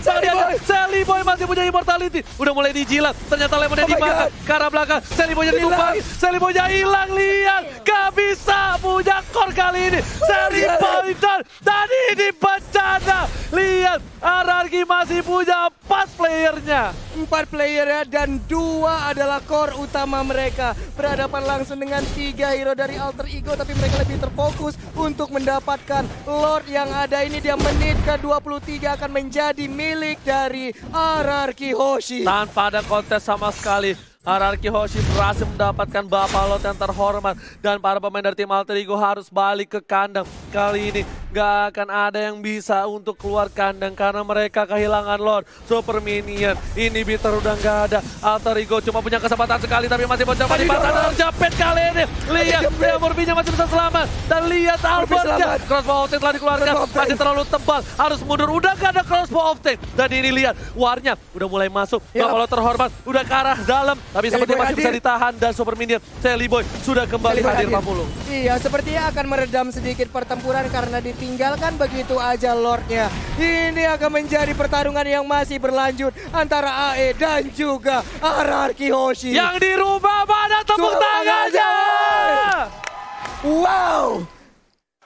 Shelly Boy masih punya immortality. Udah mulai dijilat. Ternyata Lemonnya dimakan. Ke arah belakang. Shelly Boynya ditumpangin. Shelly Boynya hilang. Lihat. Gak bisa punya core kali ini. Shelly Boy dan ini bencana. Lihat. RRQ masih punya 4 playernya. 4 player ya, dan 2 adalah core utama mereka. Berhadapan langsung dengan 3 hero dari Alter Ego, tapi mereka lebih terfokus untuk mendapatkan Lord yang ada ini. Dia menit ke-23 akan menjadi milik dari RRQ Hoshi. Tanpa ada kontes sama sekali. RRQ Hoshi berhasil mendapatkan Bapalot yang terhormat. Dan para pemain dari tim Alter Ego harus balik ke kandang. Kali ini gak akan ada yang bisa untuk keluar kandang karena mereka kehilangan Lord Super Minion. Inhibitor udah gak ada. Alter Ego cuma punya kesempatan sekali tapi masih mencoba dipasang dan terjepit kali ini. Lihat, Murphy-nya masih bisa selamat. Dan lihat Albertnya. Crossbow of Tank telah dikeluarkan. Masih terlalu tebal. Harus mundur. Udah gak ada Crossbow of Tank. Dan ini lihat, warnya udah mulai masuk. Bapalot terhormat. Udah ke arah dalam. Tapi sepertinya masih bisa ditahan. Dan Super Minion, Sally Boy sudah kembali hadir 40. Iya, sepertinya akan meredam sedikit pertempuran karena ditinggalkan begitu aja Lordnya. Ini akan menjadi pertarungan yang masih berlanjut antara AE dan juga RRQ Hoshi. Yang dirubah mana tepuk tangannya? Wow!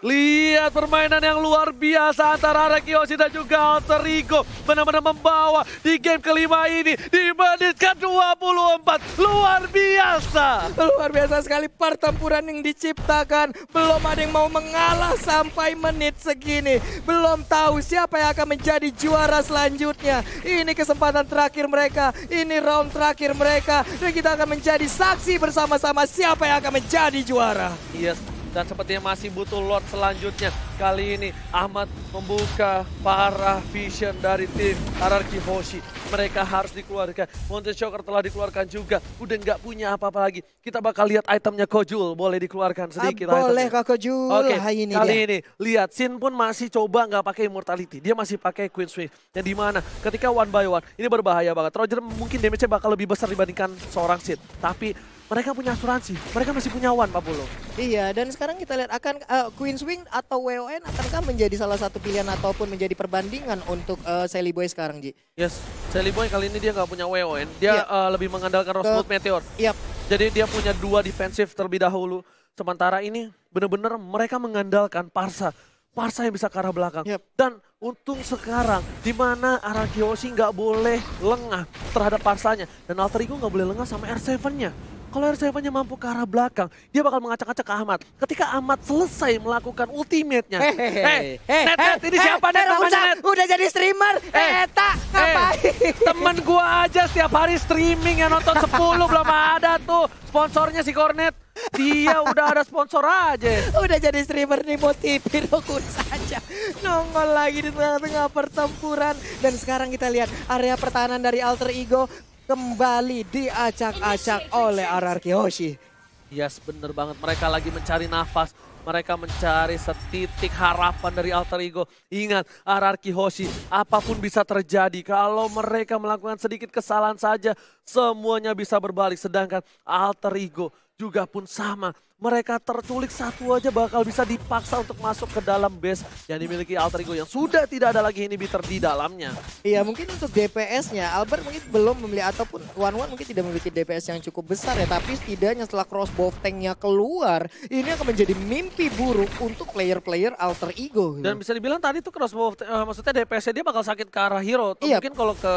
Lihat permainan yang luar biasa antara RRQ Hoshi dan juga Alter Ego. Benar-benar membawa di game kelima ini di menit ke-24. Luar biasa. Luar biasa sekali pertempuran yang diciptakan. Belum ada yang mau mengalah sampai menit segini. Belum tahu siapa yang akan menjadi juara selanjutnya. Ini kesempatan terakhir mereka. Ini round terakhir mereka. Dan kita akan menjadi saksi bersama-sama siapa yang akan menjadi juara. Yes. Dan sepertinya masih butuh Lord selanjutnya. Kali ini Ahmad membuka para vision dari tim RRQ Hoshi. Mereka harus dikeluarkan. Monte Shocker telah dikeluarkan juga. Udah nggak punya apa-apa lagi. Kita bakal lihat itemnya Kojul. Boleh dikeluarkan sedikit. Boleh itemnya. Kak Kojul. Oke, Ini kali dia. ini lihat Sin pun masih coba nggak pakai Immortality. Dia masih pakai Queen Swing. Yang dimana ketika one by one ini berbahaya banget. Roger mungkin damage-nya bakal lebih besar dibandingkan seorang Sin. Tapi mereka punya asuransi, mereka masih punya one, Pak Polo. Iya, dan sekarang kita lihat akan Queen Swing atau WON akankah menjadi salah satu pilihan ataupun menjadi perbandingan untuk Sally Boy sekarang, Ji? Yes, Sally Boy kali ini dia nggak punya WON, dia lebih mengandalkan Rosewood Meteor. Yap. Jadi dia punya 2 defensif terlebih dahulu. Sementara ini benar-benar mereka mengandalkan Parsa. Parsa yang bisa ke arah belakang. Yep. Dan untung sekarang di mana RRQ Hoshi nggak boleh lengah terhadap Parsanya. Dan Alter Ego nggak boleh lengah sama R7-nya. Kalau R7-nya mampu ke arah belakang, dia bakal mengacak-acak ke Ahmad. Ketika Ahmad selesai melakukan ultimate-nya. Net, ini siapa Net namanya Net? Udah jadi streamer, Eta, ngapain? Temen gua aja setiap hari streaming yang nonton 10 belum ada tuh. Sponsornya si Cornet. Dia udah ada sponsor aja. Udah jadi streamer nih, motivin aku saja. Nongol lagi di tengah-tengah pertempuran. Dan sekarang kita lihat area pertahanan dari Alter Ego kembali diacak-acak oleh RRQ Hoshi. Yes, bener banget. Mereka lagi mencari nafas. Mereka mencari setitik harapan dari Alter Ego. Ingat, RRQ Hoshi, apapun bisa terjadi. Kalau mereka melakukan sedikit kesalahan saja, semuanya bisa berbalik. Sedangkan Alter Ego juga pun sama. Mereka terculik satu aja bakal bisa dipaksa untuk masuk ke dalam base yang dimiliki Alter Ego yang sudah tidak ada lagi inhibitor di dalamnya. Iya, mungkin untuk DPS-nya Albert mungkin belum membeli ataupun One mungkin tidak memiliki DPS yang cukup besar ya, tapi setidaknya setelah crossbow tank-nya keluar, ini akan menjadi mimpi buruk untuk player-player Alter Ego. Dan bisa dibilang tadi tuh crossbow, maksudnya DPS-nya dia bakal sakit ke arah hero. Tuh Iya. mungkin kalau ke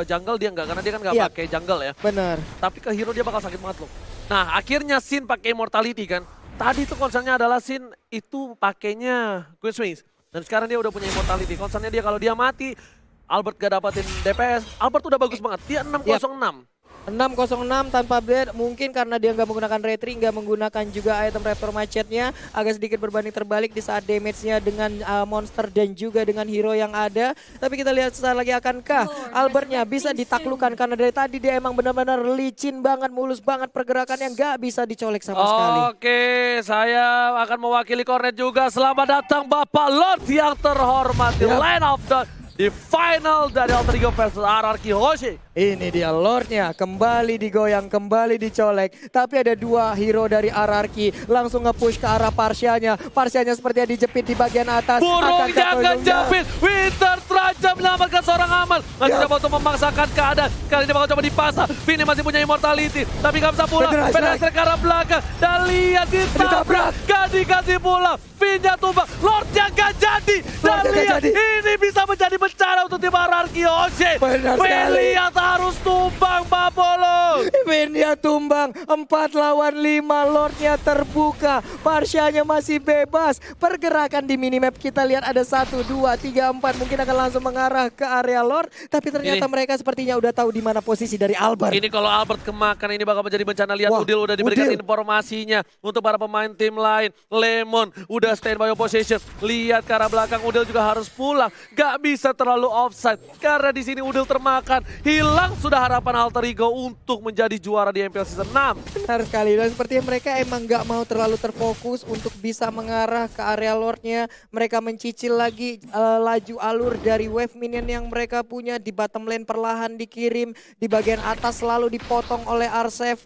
jungle dia enggak, karena dia kan nggak Iya. pakai jungle ya. Benar. Tapi ke hero dia bakal sakit banget loh. Nah akhirnya Sin pakai Immortality kan. Tadi tuh concernnya adalah Sin itu pakainya Queen Swings. Dan sekarang dia udah punya Immortality. Concernnya dia kalau dia mati, Albert gak dapatin DPS. Albert udah bagus banget, dia 606. 606 tanpa blade, mungkin karena dia nggak menggunakan retri, nggak menggunakan juga item raptor macetnya, agak sedikit berbanding terbalik di saat damage-nya dengan monster dan juga dengan hero yang ada. Tapi kita lihat sesaat lagi akankah Albertnya bisa ditaklukkan, karena dari tadi dia emang benar-benar licin banget, mulus banget pergerakannya, nggak bisa dicolek sama sekali. Oke, saya akan mewakili Cornet juga. Selamat datang Bapak Lord yang terhormat di Line of the di final dari Alter Ego versus RRQ Hoshi. Ini dia Lordnya, kembali digoyang, kembali dicolek. Tapi ada 2 hero dari RRQ langsung nge-push ke arah Parsianya. Parsianya sepertinya dijepit di bagian atas. Burung Akankah jangan Tolongnya? jepit. Winter terancam menyelamatkan seorang aman. Masih coba untuk memaksakan keadaan. Kali ini bakal coba dipasang. Vini masih punya Immortality. Tapi gak bisa pulang. Penetrasi ke arah belakang. Dan lihat ditabrak. Gak dikasih pulang. Vini tumbang. Lordnya gak jadi. Dan lihat ini bisa menjadi bencana untuk tim RRQ Hoshi. Benar sekali. Lihat harus tumbang Pak Polo. Finn-nya tumbang, 4 lawan 5, Lord-nya terbuka, Marsha-nya masih bebas. Pergerakan di minimap kita lihat ada 1, 2, 3, 4, mungkin akan langsung mengarah ke area Lord. Tapi ternyata mereka sepertinya udah tahu di mana posisi dari Albert. Ini kalau Albert kemakan ini bakal menjadi bencana. Lihat Wah, Udil udah diberikan Udil. informasinya untuk para pemain tim lain. Lemon udah standby position. Lihat ke arah belakang, Udil juga harus pulang. Gak bisa terlalu offside karena di sini Udil termakan. Hilang sudah harapan Alter Ego untuk menjadi juara di MPL Season 6. Benar sekali, dan sepertinya mereka emang nggak mau terlalu terfokus untuk bisa mengarah ke area Lordnya. Mereka mencicil lagi laju alur dari wave minion yang mereka punya. Di bottom lane perlahan dikirim, di bagian atas selalu dipotong oleh R7.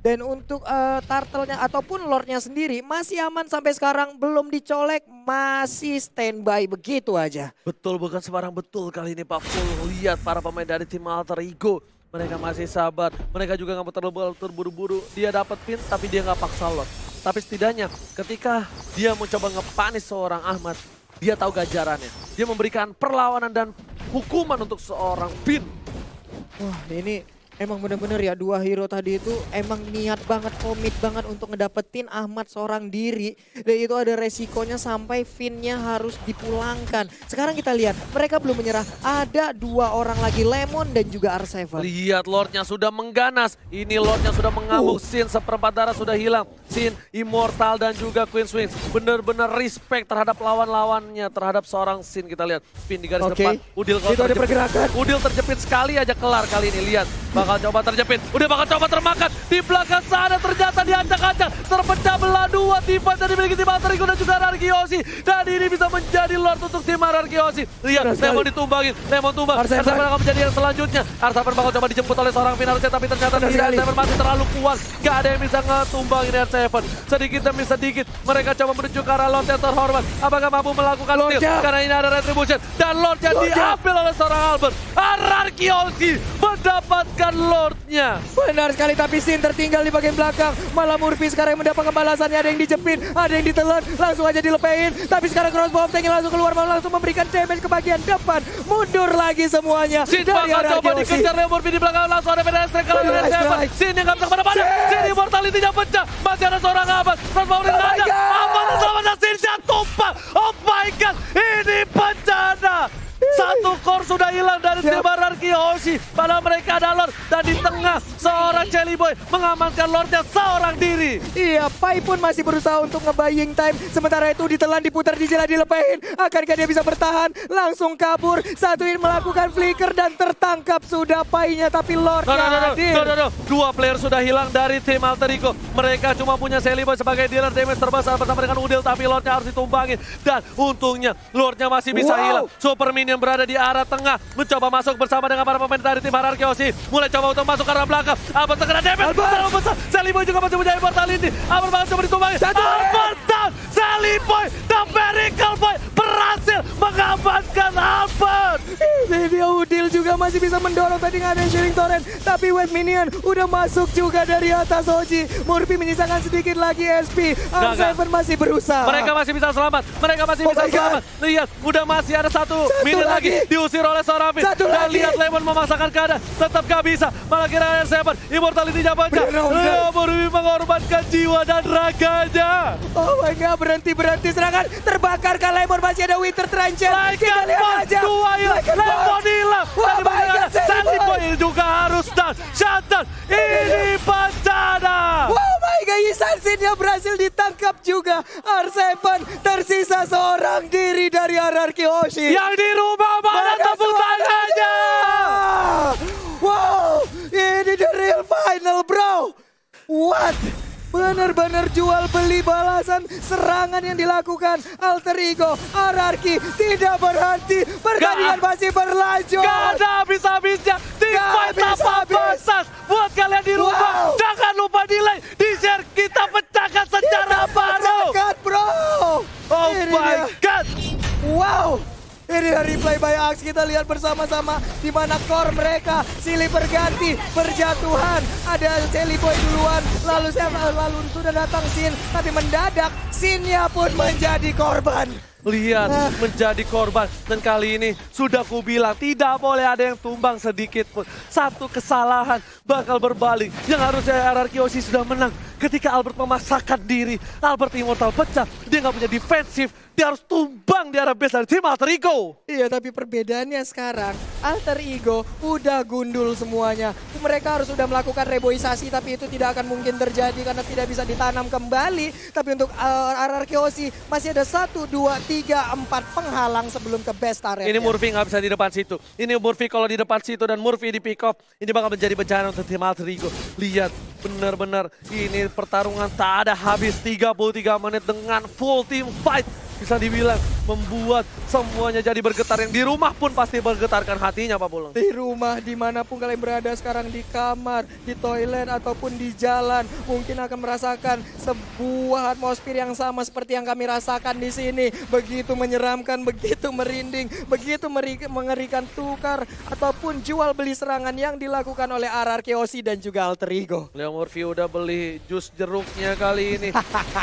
Dan untuk turtle-nya ataupun Lordnya sendiri masih aman sampai sekarang, belum dicolek, masih standby begitu aja. Betul, bukan sembarang betul kali ini Pak Full. Lihat para pemain dari tim Alter Ego. Mereka masih sabar, mereka juga nggak mau terlalu terburu-buru. Dia dapat pin tapi dia nggak paksa Lord. Tapi setidaknya ketika dia mencoba ngepanis seorang Ahmad, dia tahu ganjarannya. Dia memberikan perlawanan dan hukuman untuk seorang pin. Wah, ini emang bener-bener ya, dua hero tadi itu emang niat banget, komit banget untuk ngedapetin Ahmad seorang diri. Dan itu ada resikonya sampai Finn-nya harus dipulangkan. Sekarang kita lihat, mereka belum menyerah. Ada 2 orang lagi, Lemon dan juga R7. Lihat Lordnya sudah mengganas. Ini Lordnya sudah mengamuk. Sin seperempat darah sudah hilang. Sin, Immortal dan juga Queen Swings. Benar-benar respect terhadap lawan-lawannya. Terhadap seorang Sin, kita lihat. Pin di garis depan. Udil kalau itu ada pergerakan. Udil terjepit sekali aja, kelar kali ini. Lihat, bakal coba terjepit. Udah bakal coba termakan. Di belakang sana ternyata diacak-acak. Terpecah belah 2 tim yang dimiliki tim Alter Ego dan juga Ararkiosi. Dan ini bisa menjadi Lord untuk tim Ararkiosi. Lihat, Lemon ditumbangin. Lemon tumbang. R7 akan menjadi yang selanjutnya. R7 bakal coba dijemput oleh seorang Finn harusnya, tapi ternyata tidak. R7 masih terlalu kuat. Gak ada yang bisa ngetumbangin R7. Sedikit demi sedikit mereka coba menuju ke arah Lord yang terhormat. Apakah mampu melakukan steal? Karena ini ada retribution. Dan Lordnya diambil oleh seorang Albert. Ararkiosi mendapatkan Lordnya. Benar sekali, tapi Sin tertinggal di bagian belakang. Malah Murphy sekarang yang mendapatkan balasannya. Ada yang dijepit, ada yang ditelan, langsung aja dilepein. Tapi sekarang crossbow tank langsung keluar, mau langsung memberikan damage ke bagian depan. Mundur lagi semuanya. Sin bakal coba dikejar Leo Murphy di belakang, langsung ada pedal strike kalau ada Seven. Sin yang gak bisa kemana-mana. Sin immortality-nya pecah. Masih ada seorang Ahmad. Crossbow di belakang. Ahmad selamatnya Sin tumpah. Oh my god, ini bencana. 1 core sudah hilang dari tim Ararkiosi. Padahal mereka ada Lord. Dan di tengah seorang Jelly Boy mengamankan Lordnya seorang diri. Iya, Pai pun masih berusaha untuk nge-buying time. Sementara itu ditelan, diputar, dijela, dilepehin. Akankah dia bisa bertahan? Langsung kabur. Satuin melakukan flicker dan tertangkap sudah Pai-nya. Tapi Lordnya hadir. No. 2 player sudah hilang dari tim Alter Ego. Mereka cuma punya Jelly Boy sebagai dealer damage terbesar bersama dengan Udil. Tapi Lordnya harus ditumbangin. Dan untungnya Lordnya masih bisa hilang. Super Minion berada di arah tengah, mencoba masuk bersama dengan para pemain dari tim Ararkiosi. Mulai coba untuk masuk ke arah belakang. Albert terkena damage terlalu besar. Jelly Boy juga masih punya immortality. Albert bakal coba ditumbangin. Albert down. Jelly Boy, the Miracle Boy berhasil mengamankan Albert. Ini dia, Udil juga masih bisa mendorong, tadi nggak ada shooting torrent. Tapi wave minion udah masuk juga dari atas Oji. Murphy menyisakan sedikit lagi SP. R7 masih berusaha. Mereka masih bisa selamat. Mereka masih bisa selamat. Lihat, udah masih ada satu minion lagi. Diusir oleh seorang Finn. Dan lihat Lemon memaksakan keadaan. Tetap gak bisa. Malah kira R7. Immortality-nya pecah. Murphy mengorbankan jiwa dan raganya. Oh my god, berhenti serangan. Terbakar kan Lemon, masih ada Winter Trencher. Kita lihat aja. 2 hilang. Lemon hilang. Oh my god, Jelly Boy juga harus down. Shutdown. Ini bencana. Oh my god, Isansin-nya berhasil ditangkap juga. R7 tersisa seorang diri dari Ararkiosi. Yang di rumah mana tepuk tangannya. Wow, ini the real final, bro. What? Benar-benar jual beli balasan serangan yang dilakukan Alter Ego. Ararki tidak berhenti, pertandingan masih berlanjut. Gak ada habis-habisnya. Tim fight tanpa batas. Buat kalian di rumah, jangan lupa di like, di share. Kita pecahkan secara baru. Pecahkan, bro. Oh Ini my dia. god. Wow. Ini replay by Axe, kita lihat bersama-sama di mana core mereka silih berganti, berjatuhan. Ada Jelly Boy duluan, lalu sudah datang Sin, tapi mendadak Sin-nya pun menjadi korban. lihat menjadi korban. Dan kali ini sudah kubilang tidak boleh ada yang tumbang sedikit pun. Satu kesalahan bakal berbalik. Yang harusnya RRQ Hoshi sudah menang. Ketika Albert memasakkan diri, Albert Immortal pecah. Dia nggak punya defensif. Dia harus tumbang di arah base dari tim Alter Ego. Iya, tapi perbedaannya sekarang Alter Ego udah gundul semuanya. Mereka harus sudah melakukan reboisasi, tapi itu tidak akan mungkin terjadi karena tidak bisa ditanam kembali. Tapi untuk RRQ Hoshi masih ada 1, 2, 3, 4 penghalang sebelum ke best area. Ini Murphy nggak bisa di depan situ. Ini Murphy kalau di depan situ dan Murphy di pick off. Ini bakal menjadi bencana untuk tim Alter Ego. Lihat, benar-benar ini pertarungan tak ada habis 33 menit dengan full team fight. Bisa dibilang membuat semuanya jadi bergetar. Yang di rumah pun pasti bergetarkan hatinya, Pak Pulung. Di rumah, dimanapun kalian berada sekarang, di kamar, di toilet, ataupun di jalan, mungkin akan merasakan sebuah atmosfer yang sama seperti yang kami rasakan di sini. Begitu menyeramkan, begitu merinding, begitu mengerikan tukar ataupun jual beli serangan yang dilakukan oleh RRQ Hoshi dan juga Alter Ego. Leo Murphy udah beli jus jeruknya kali ini.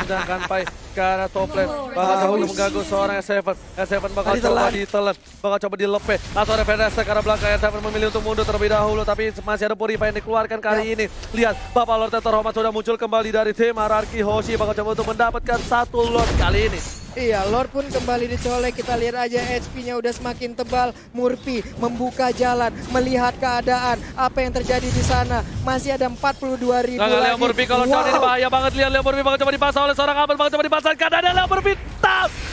Sedangkan Pai ke arah top lane. Bakal coba mengganggu seorang S7. S7 bakal coba ditelan. Bakal coba dilepe. Atau ada Fedesa ke arah belakang. S7 memilih untuk mundur terlebih dahulu. Tapi masih ada Purify yang dikeluarkan kali ini. Lihat, Bapak Lord yang terhormat sudah muncul kembali dari tim RRQ Hoshi. Bakal coba untuk mendapatkan 1 Lord kali ini. Iya, Lord pun kembali dicolek. Kita lihat aja HP-nya udah semakin tebal. Murphy membuka jalan, melihat keadaan. Apa yang terjadi di sana. Masih ada 42.000 lagi. Leo Murphy kalau wow. Ini bahaya banget. Lihat Leo Murphy bakal coba dipasang oleh seorang Albert. Bakal coba dipasangkan. Ada Leo Murphy.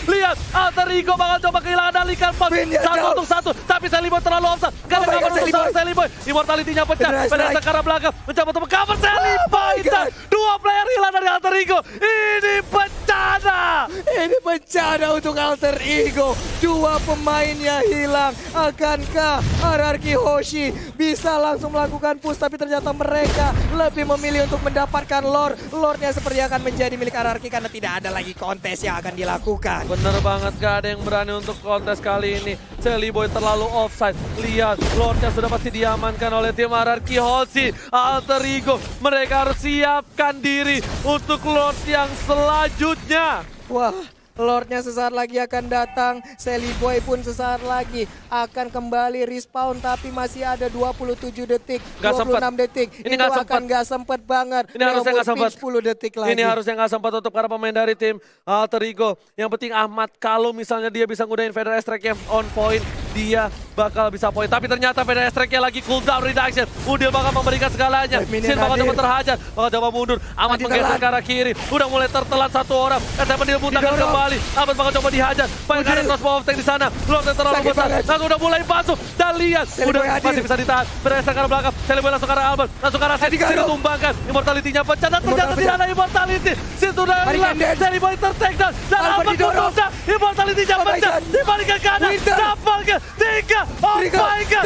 Lihat, Alter Ego bakal coba kehilangan alikan pos. 1 untuk 1. Tapi Seliboy terlalu offside. Gak ada cover untuk seorang Seliboy. Immortality-nya pecah. Fedesa ke arah belakang. Mencoba untuk cover Seliboy. 2 player hilang dari Alter Ego. Ini bencana. Ini bencana untuk Alter Ego. 2 pemainnya hilang. Akankah RRQ Hoshi bisa langsung melakukan push? Tapi ternyata mereka lebih memilih untuk mendapatkan Lord. Lordnya seperti akan menjadi milik RRQ karena tidak ada lagi kontes yang akan dilakukan. Bener banget, gak ada yang berani untuk kontes kali ini. Seliboy terlalu offside. Lihat, Lordnya sudah pasti diamankan oleh tim RRQ Hoshi. Alter Ego, mereka harus siapkan diri untuk Lord yang selanjutnya. Wah, Lordnya sesaat lagi akan datang. Seliboy pun sesaat lagi akan kembali respawn. Tapi masih ada 27 detik, gak 26 sempet. detik. Ini itu gak akan gak sempet banget. Ini harusnya gak sempet. 10 detik lagi. Ini harusnya gak sempat untuk para pemain dari tim Alter Ego. Yang penting Ahmad, kalau misalnya dia bisa ngudahin Feder S-Track yang on point, dia bakal bisa poin. Tapi ternyata Feder S-Track-nya lagi cooldown reduction. Udil bakal memberikan segalanya. Sin bakal coba terhajar, bakal coba mundur. Ahmad menggeser ke arah kiri. Udah mulai tertelat 1 orang. S7 dibutakan kembali. Ahmad bakal coba dihajar. Paling ada crossbow of tank di sana. Lord terlalu besar. Langsung udah mulai masuk. Dan lihat, udah masih bisa ditahan. Feder S-Track ke arah belakang. Seliboy langsung ke arah Albert. Langsung ke arah Sin. Sin ditumbangkan. Immortality-nya pecah. Dan ternyata tidak ada immortality. Sin sudah hilang. Seliboy ter-take down. Dan Albert menunda. Immortality-nya pecah. Dibalikan ke kanan. Dapatkan 3. Oh my God.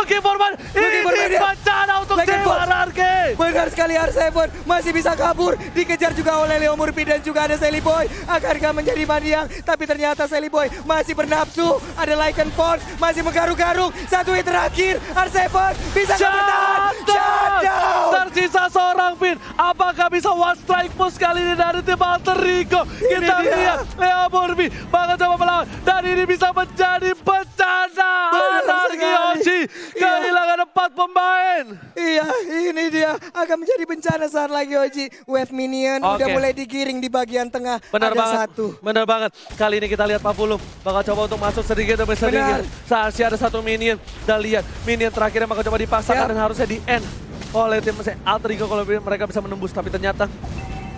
Oke, Forman. Ini bencana untuk tim RRQ. Benar sekali, R7 masih bisa kabur. Dikejar juga oleh Leo Murphy dan juga ada Seliboy. Akankah menjadi maniak? Tapi ternyata Seliboy masih bernafsu. Ada Lycan Force masih menggaruk-garuk. 1 hit terakhir. R7 bisa bertahan. Shutdown. Tersisa seorang Finn. Apakah bisa one strike push kali ini dari tim Alter Ego? Kita lihat Leo Murphy bakal coba melawan. Dan ini bisa menjadi bencana. RRQ Hoshi kehilangan 4 pemain. Iya, ini dia akan menjadi bencana saat lagi Hoshi. Wave minion udah mulai digiring di bagian tengah. Benar ada banget. 1. Benar banget. Kali ini kita lihat Pak Pulung bakal coba untuk masuk sedikit demi sedikit. Saat ada 1 minion. Dan lihat minion terakhirnya bakal coba dipaksakan dan harusnya di end oleh tim Alter Ego kalau mereka bisa menembus. Tapi ternyata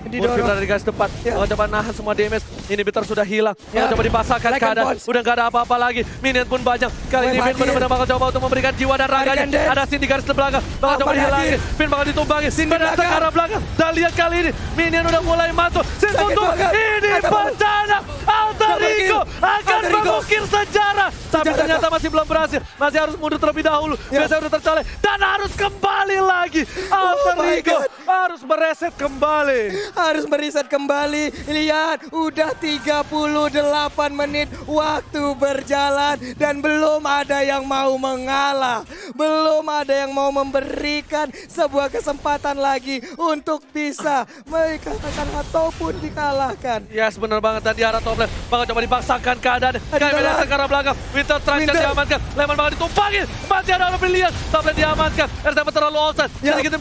Murphy berada di garis depan. Bakal coba nahan semua damage. Inhibitor sudah hilang. Bakal coba dipasangkan keadaan. Udah gak ada apa-apa lagi. Minion pun banyak. Kali ini Finn benar-benar bakal coba untuk memberikan jiwa dan raganya. Ada Sin di garis belakang. Bakal coba dihilangin. Finn bakal ditumbangin. Fedesa ke arah belakang. Dan lihat kali ini Minion udah mulai masuk. Sin tutup. Ini bencana. Alter Ego akan mengukir sejarah. Tapi ternyata masih belum berhasil. Masih harus mundur terlebih dahulu. Biasanya udah tercolek. Dan harus kembali lagi. Alter Ego harus mereset kembali. harus meriset kembali. Lihat, udah 38 menit waktu berjalan dan belum ada yang mau mengalah. Belum ada yang mau memberikan sebuah kesempatan lagi untuk bisa dikatakan ataupun dikalahkan. Yes, benar banget. Dan di arah top lane bakal coba dipaksakan keadaan. Kamilah ke arah belakang. Winter Traction diamankan. Lemon bakal ditumpangin. Masih ada orang pilihan. Top lane diamankan. RTP terlalu offside.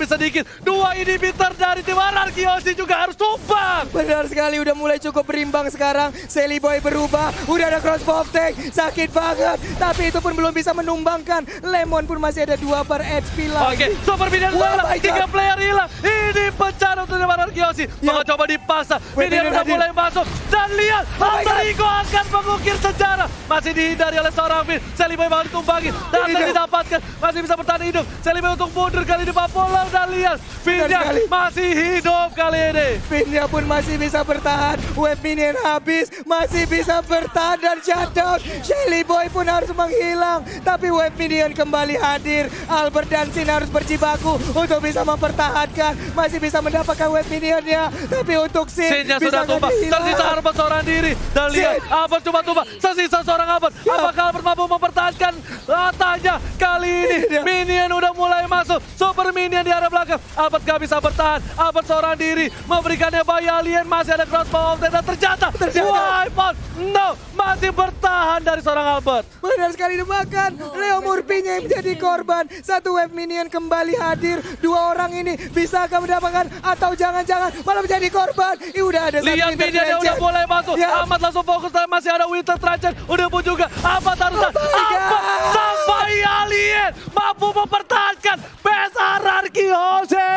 Sedikit. Dua inhibitor dari tim RRQ Hoshi juga harus tumbang. Benar sekali, udah mulai cukup berimbang sekarang. Sally Boy berubah, udah ada crossbow tank, sakit banget. Tapi itu pun belum bisa menumbangkan. Lemon pun masih ada 2 bar HP lagi. Oke, super minion hilang. 3 player hilang. Ini bencana untuk tim RRQ Hoshi. Bakal coba dipaksa. Minion udah mulai masuk. Dan lihat, Alter Ego akan mengukir sejarah. Masih dihindari oleh seorang Finn. Sally Boy bakal ditumbangin. Dan didapatkan. Masih bisa bertahan hidup. Sally Boy untuk mundur kali di Papola. Dan lihat, Finn-nya masih hidup kali ini. Finn-nya pun masih bisa bertahan. Web minion habis, masih bisa bertahan dan shutdown. Shelly Boy pun harus menghilang. Tapi web minion kembali hadir. Albert dan Sin harus berjibaku untuk bisa mempertahankan. Masih bisa mendapatkan web minionnya. Tapi untuk Sin-nya sudah tumbang. Tersisa Albert seorang diri. Dan lihat, Albert cuma tumbang. Sesisa seorang Albert. Apakah Albert mampu mempertahankan latanya? Kali ini minion udah mulai masuk. Super minion di arah belakang. Albert gak bisa bertahan. Albert seorang diri memberikannya bayi alien. Masih ada crossbow dan ternyata wipe out. No, masih bertahan dari seorang Albert. Benar sekali dimakan. Leo Murphy-nya yang menjadi korban. Satu web minion kembali hadir. 2 orang ini bisakah mendapatkan atau jangan-jangan malah menjadi korban. Udah ada satu Lihat minionnya udah mulai masuk. Ahmad langsung fokus dan masih ada Winter Traction. Udah pun juga Ahmad harus sampai alien mampu mempertahankan base RRQ Hoshi.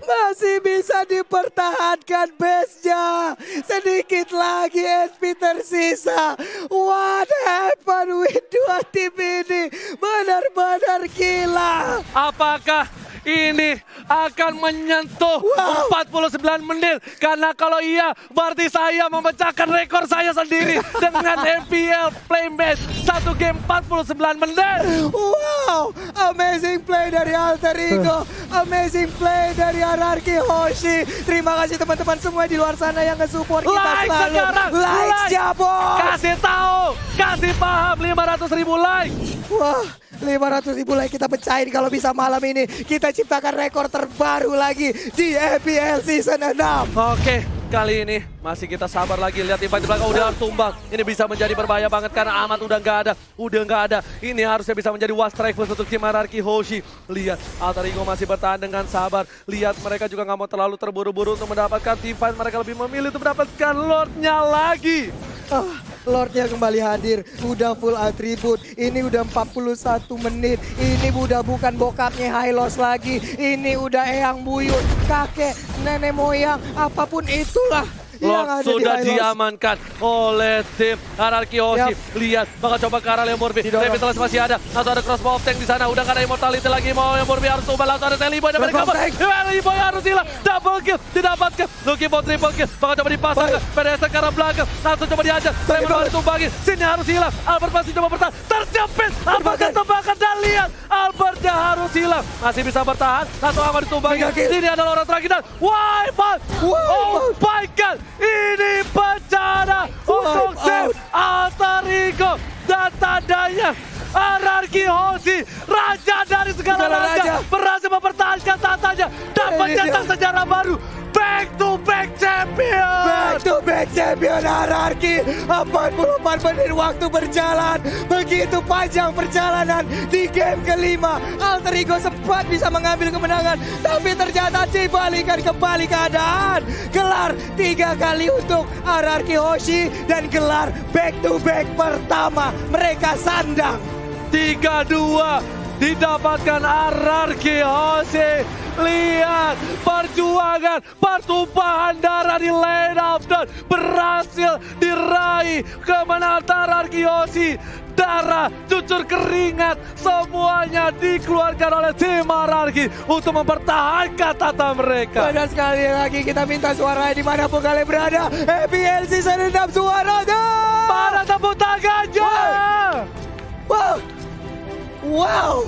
Masih bisa dipertahankan base-nya. Sedikit lagi SP tersisa. What happened with 2 tim ini? Benar-benar gila. Apakah ini akan menyentuh 49 menit? Karena kalau iya, berarti saya memecahkan rekor saya sendiri dengan MPL play match 1 game 49 menit. Wow, amazing play dari Alter Ego, amazing play dari RRQ Hoshi. Terima kasih teman-teman semua di luar sana yang nge-support kita Like selalu. sekarang, Like Jabon. Kasih tahu, kasih paham 500.000 like. Wah, 500.000 like kita pecahin kalau bisa malam ini. Kita ciptakan rekor terbaru lagi di EPL Season 6. Oke, kali ini masih kita sabar lagi. Lihat invite di belakang udah tumbang. Ini bisa menjadi berbahaya banget karena Ahmad udah nggak ada. Ini harusnya bisa menjadi was strike untuk tim RRQ Hoshi. Lihat, Alter Ego masih bertahan dengan sabar. Lihat, mereka juga nggak mau terlalu terburu-buru untuk mendapatkan team fight. Mereka lebih memilih untuk mendapatkan Lordnya lagi. Lordnya kembali hadir, udah full atribut. Ini udah 41 menit. Ini udah bukan bokapnya Hylos lagi. Ini udah eyang buyut, kakek, nenek moyang, apapun itulah. Lord sudah diamankan oleh tim RRQ Hoshi. Lihat, bakal coba ke arah Leo Murphy. Revitalize masih ada. Langsung ada crossbow tank di sana. Udah gak ada immortality lagi. Mau Leo Murphy harus ubah. Langsung ada Sally Boy. Dan mereka Sally Boy harus hilang. Double kill didapatkan. Looking for triple kill. Bakal coba dipasangkan. PDS ke arah belakang. Langsung coba dihajar. Lemon bakal ditumbangin. Sinnya harus hilang. Albert masih coba bertahan. Terjepit. Apakah tembakan? Dan lihat, Albertnya harus hilang. Masih bisa bertahan. Langsung akan ditumbangin. Ini adalah orang terakhir. Dan wipe out. Oh my god. Ini bencana untuk tim Alter Ego. Dan tandanya RRQ Hoshi, raja dari segala raja, berhasil mempertahankan tatanya dan mencetak sejarah baru. Back to back champion. Back to back champion RRQ. 44 menit waktu berjalan. Begitu panjang perjalanan di game kelima. Alter Ego sempat bisa mengambil kemenangan, tapi ternyata dibalikan kembali keadaan. Gelar 3 kali untuk RRQ Hoshi dan gelar back to back pertama mereka sandang. 3-2 didapatkan RRQ Hoshi. Lihat, perjuangan, pertumpahan darah di lane of dawn berhasil diraih kemenangan RRQ Hoshi. Darah, cucur keringat, semuanya dikeluarkan oleh tim RRQ untuk mempertahankan tata mereka. Dan sekali lagi kita minta suaranya dimanapun kalian berada. EPL Season 6 suaranya. Para tepuk tangannya. Wow. Wow.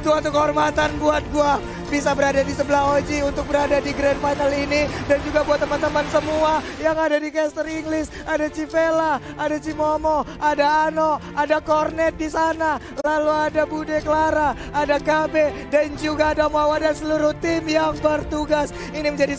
suatu kehormatan buat gua bisa berada di sebelah Oji untuk berada di grand final ini. Dan juga buat teman-teman semua yang ada di caster English. Ada Civela, ada Cimomo, ada Ano, ada Cornet di sana. Lalu ada Bude Clara, ada KB, dan juga ada Mawa dan seluruh tim yang bertugas. Ini menjadi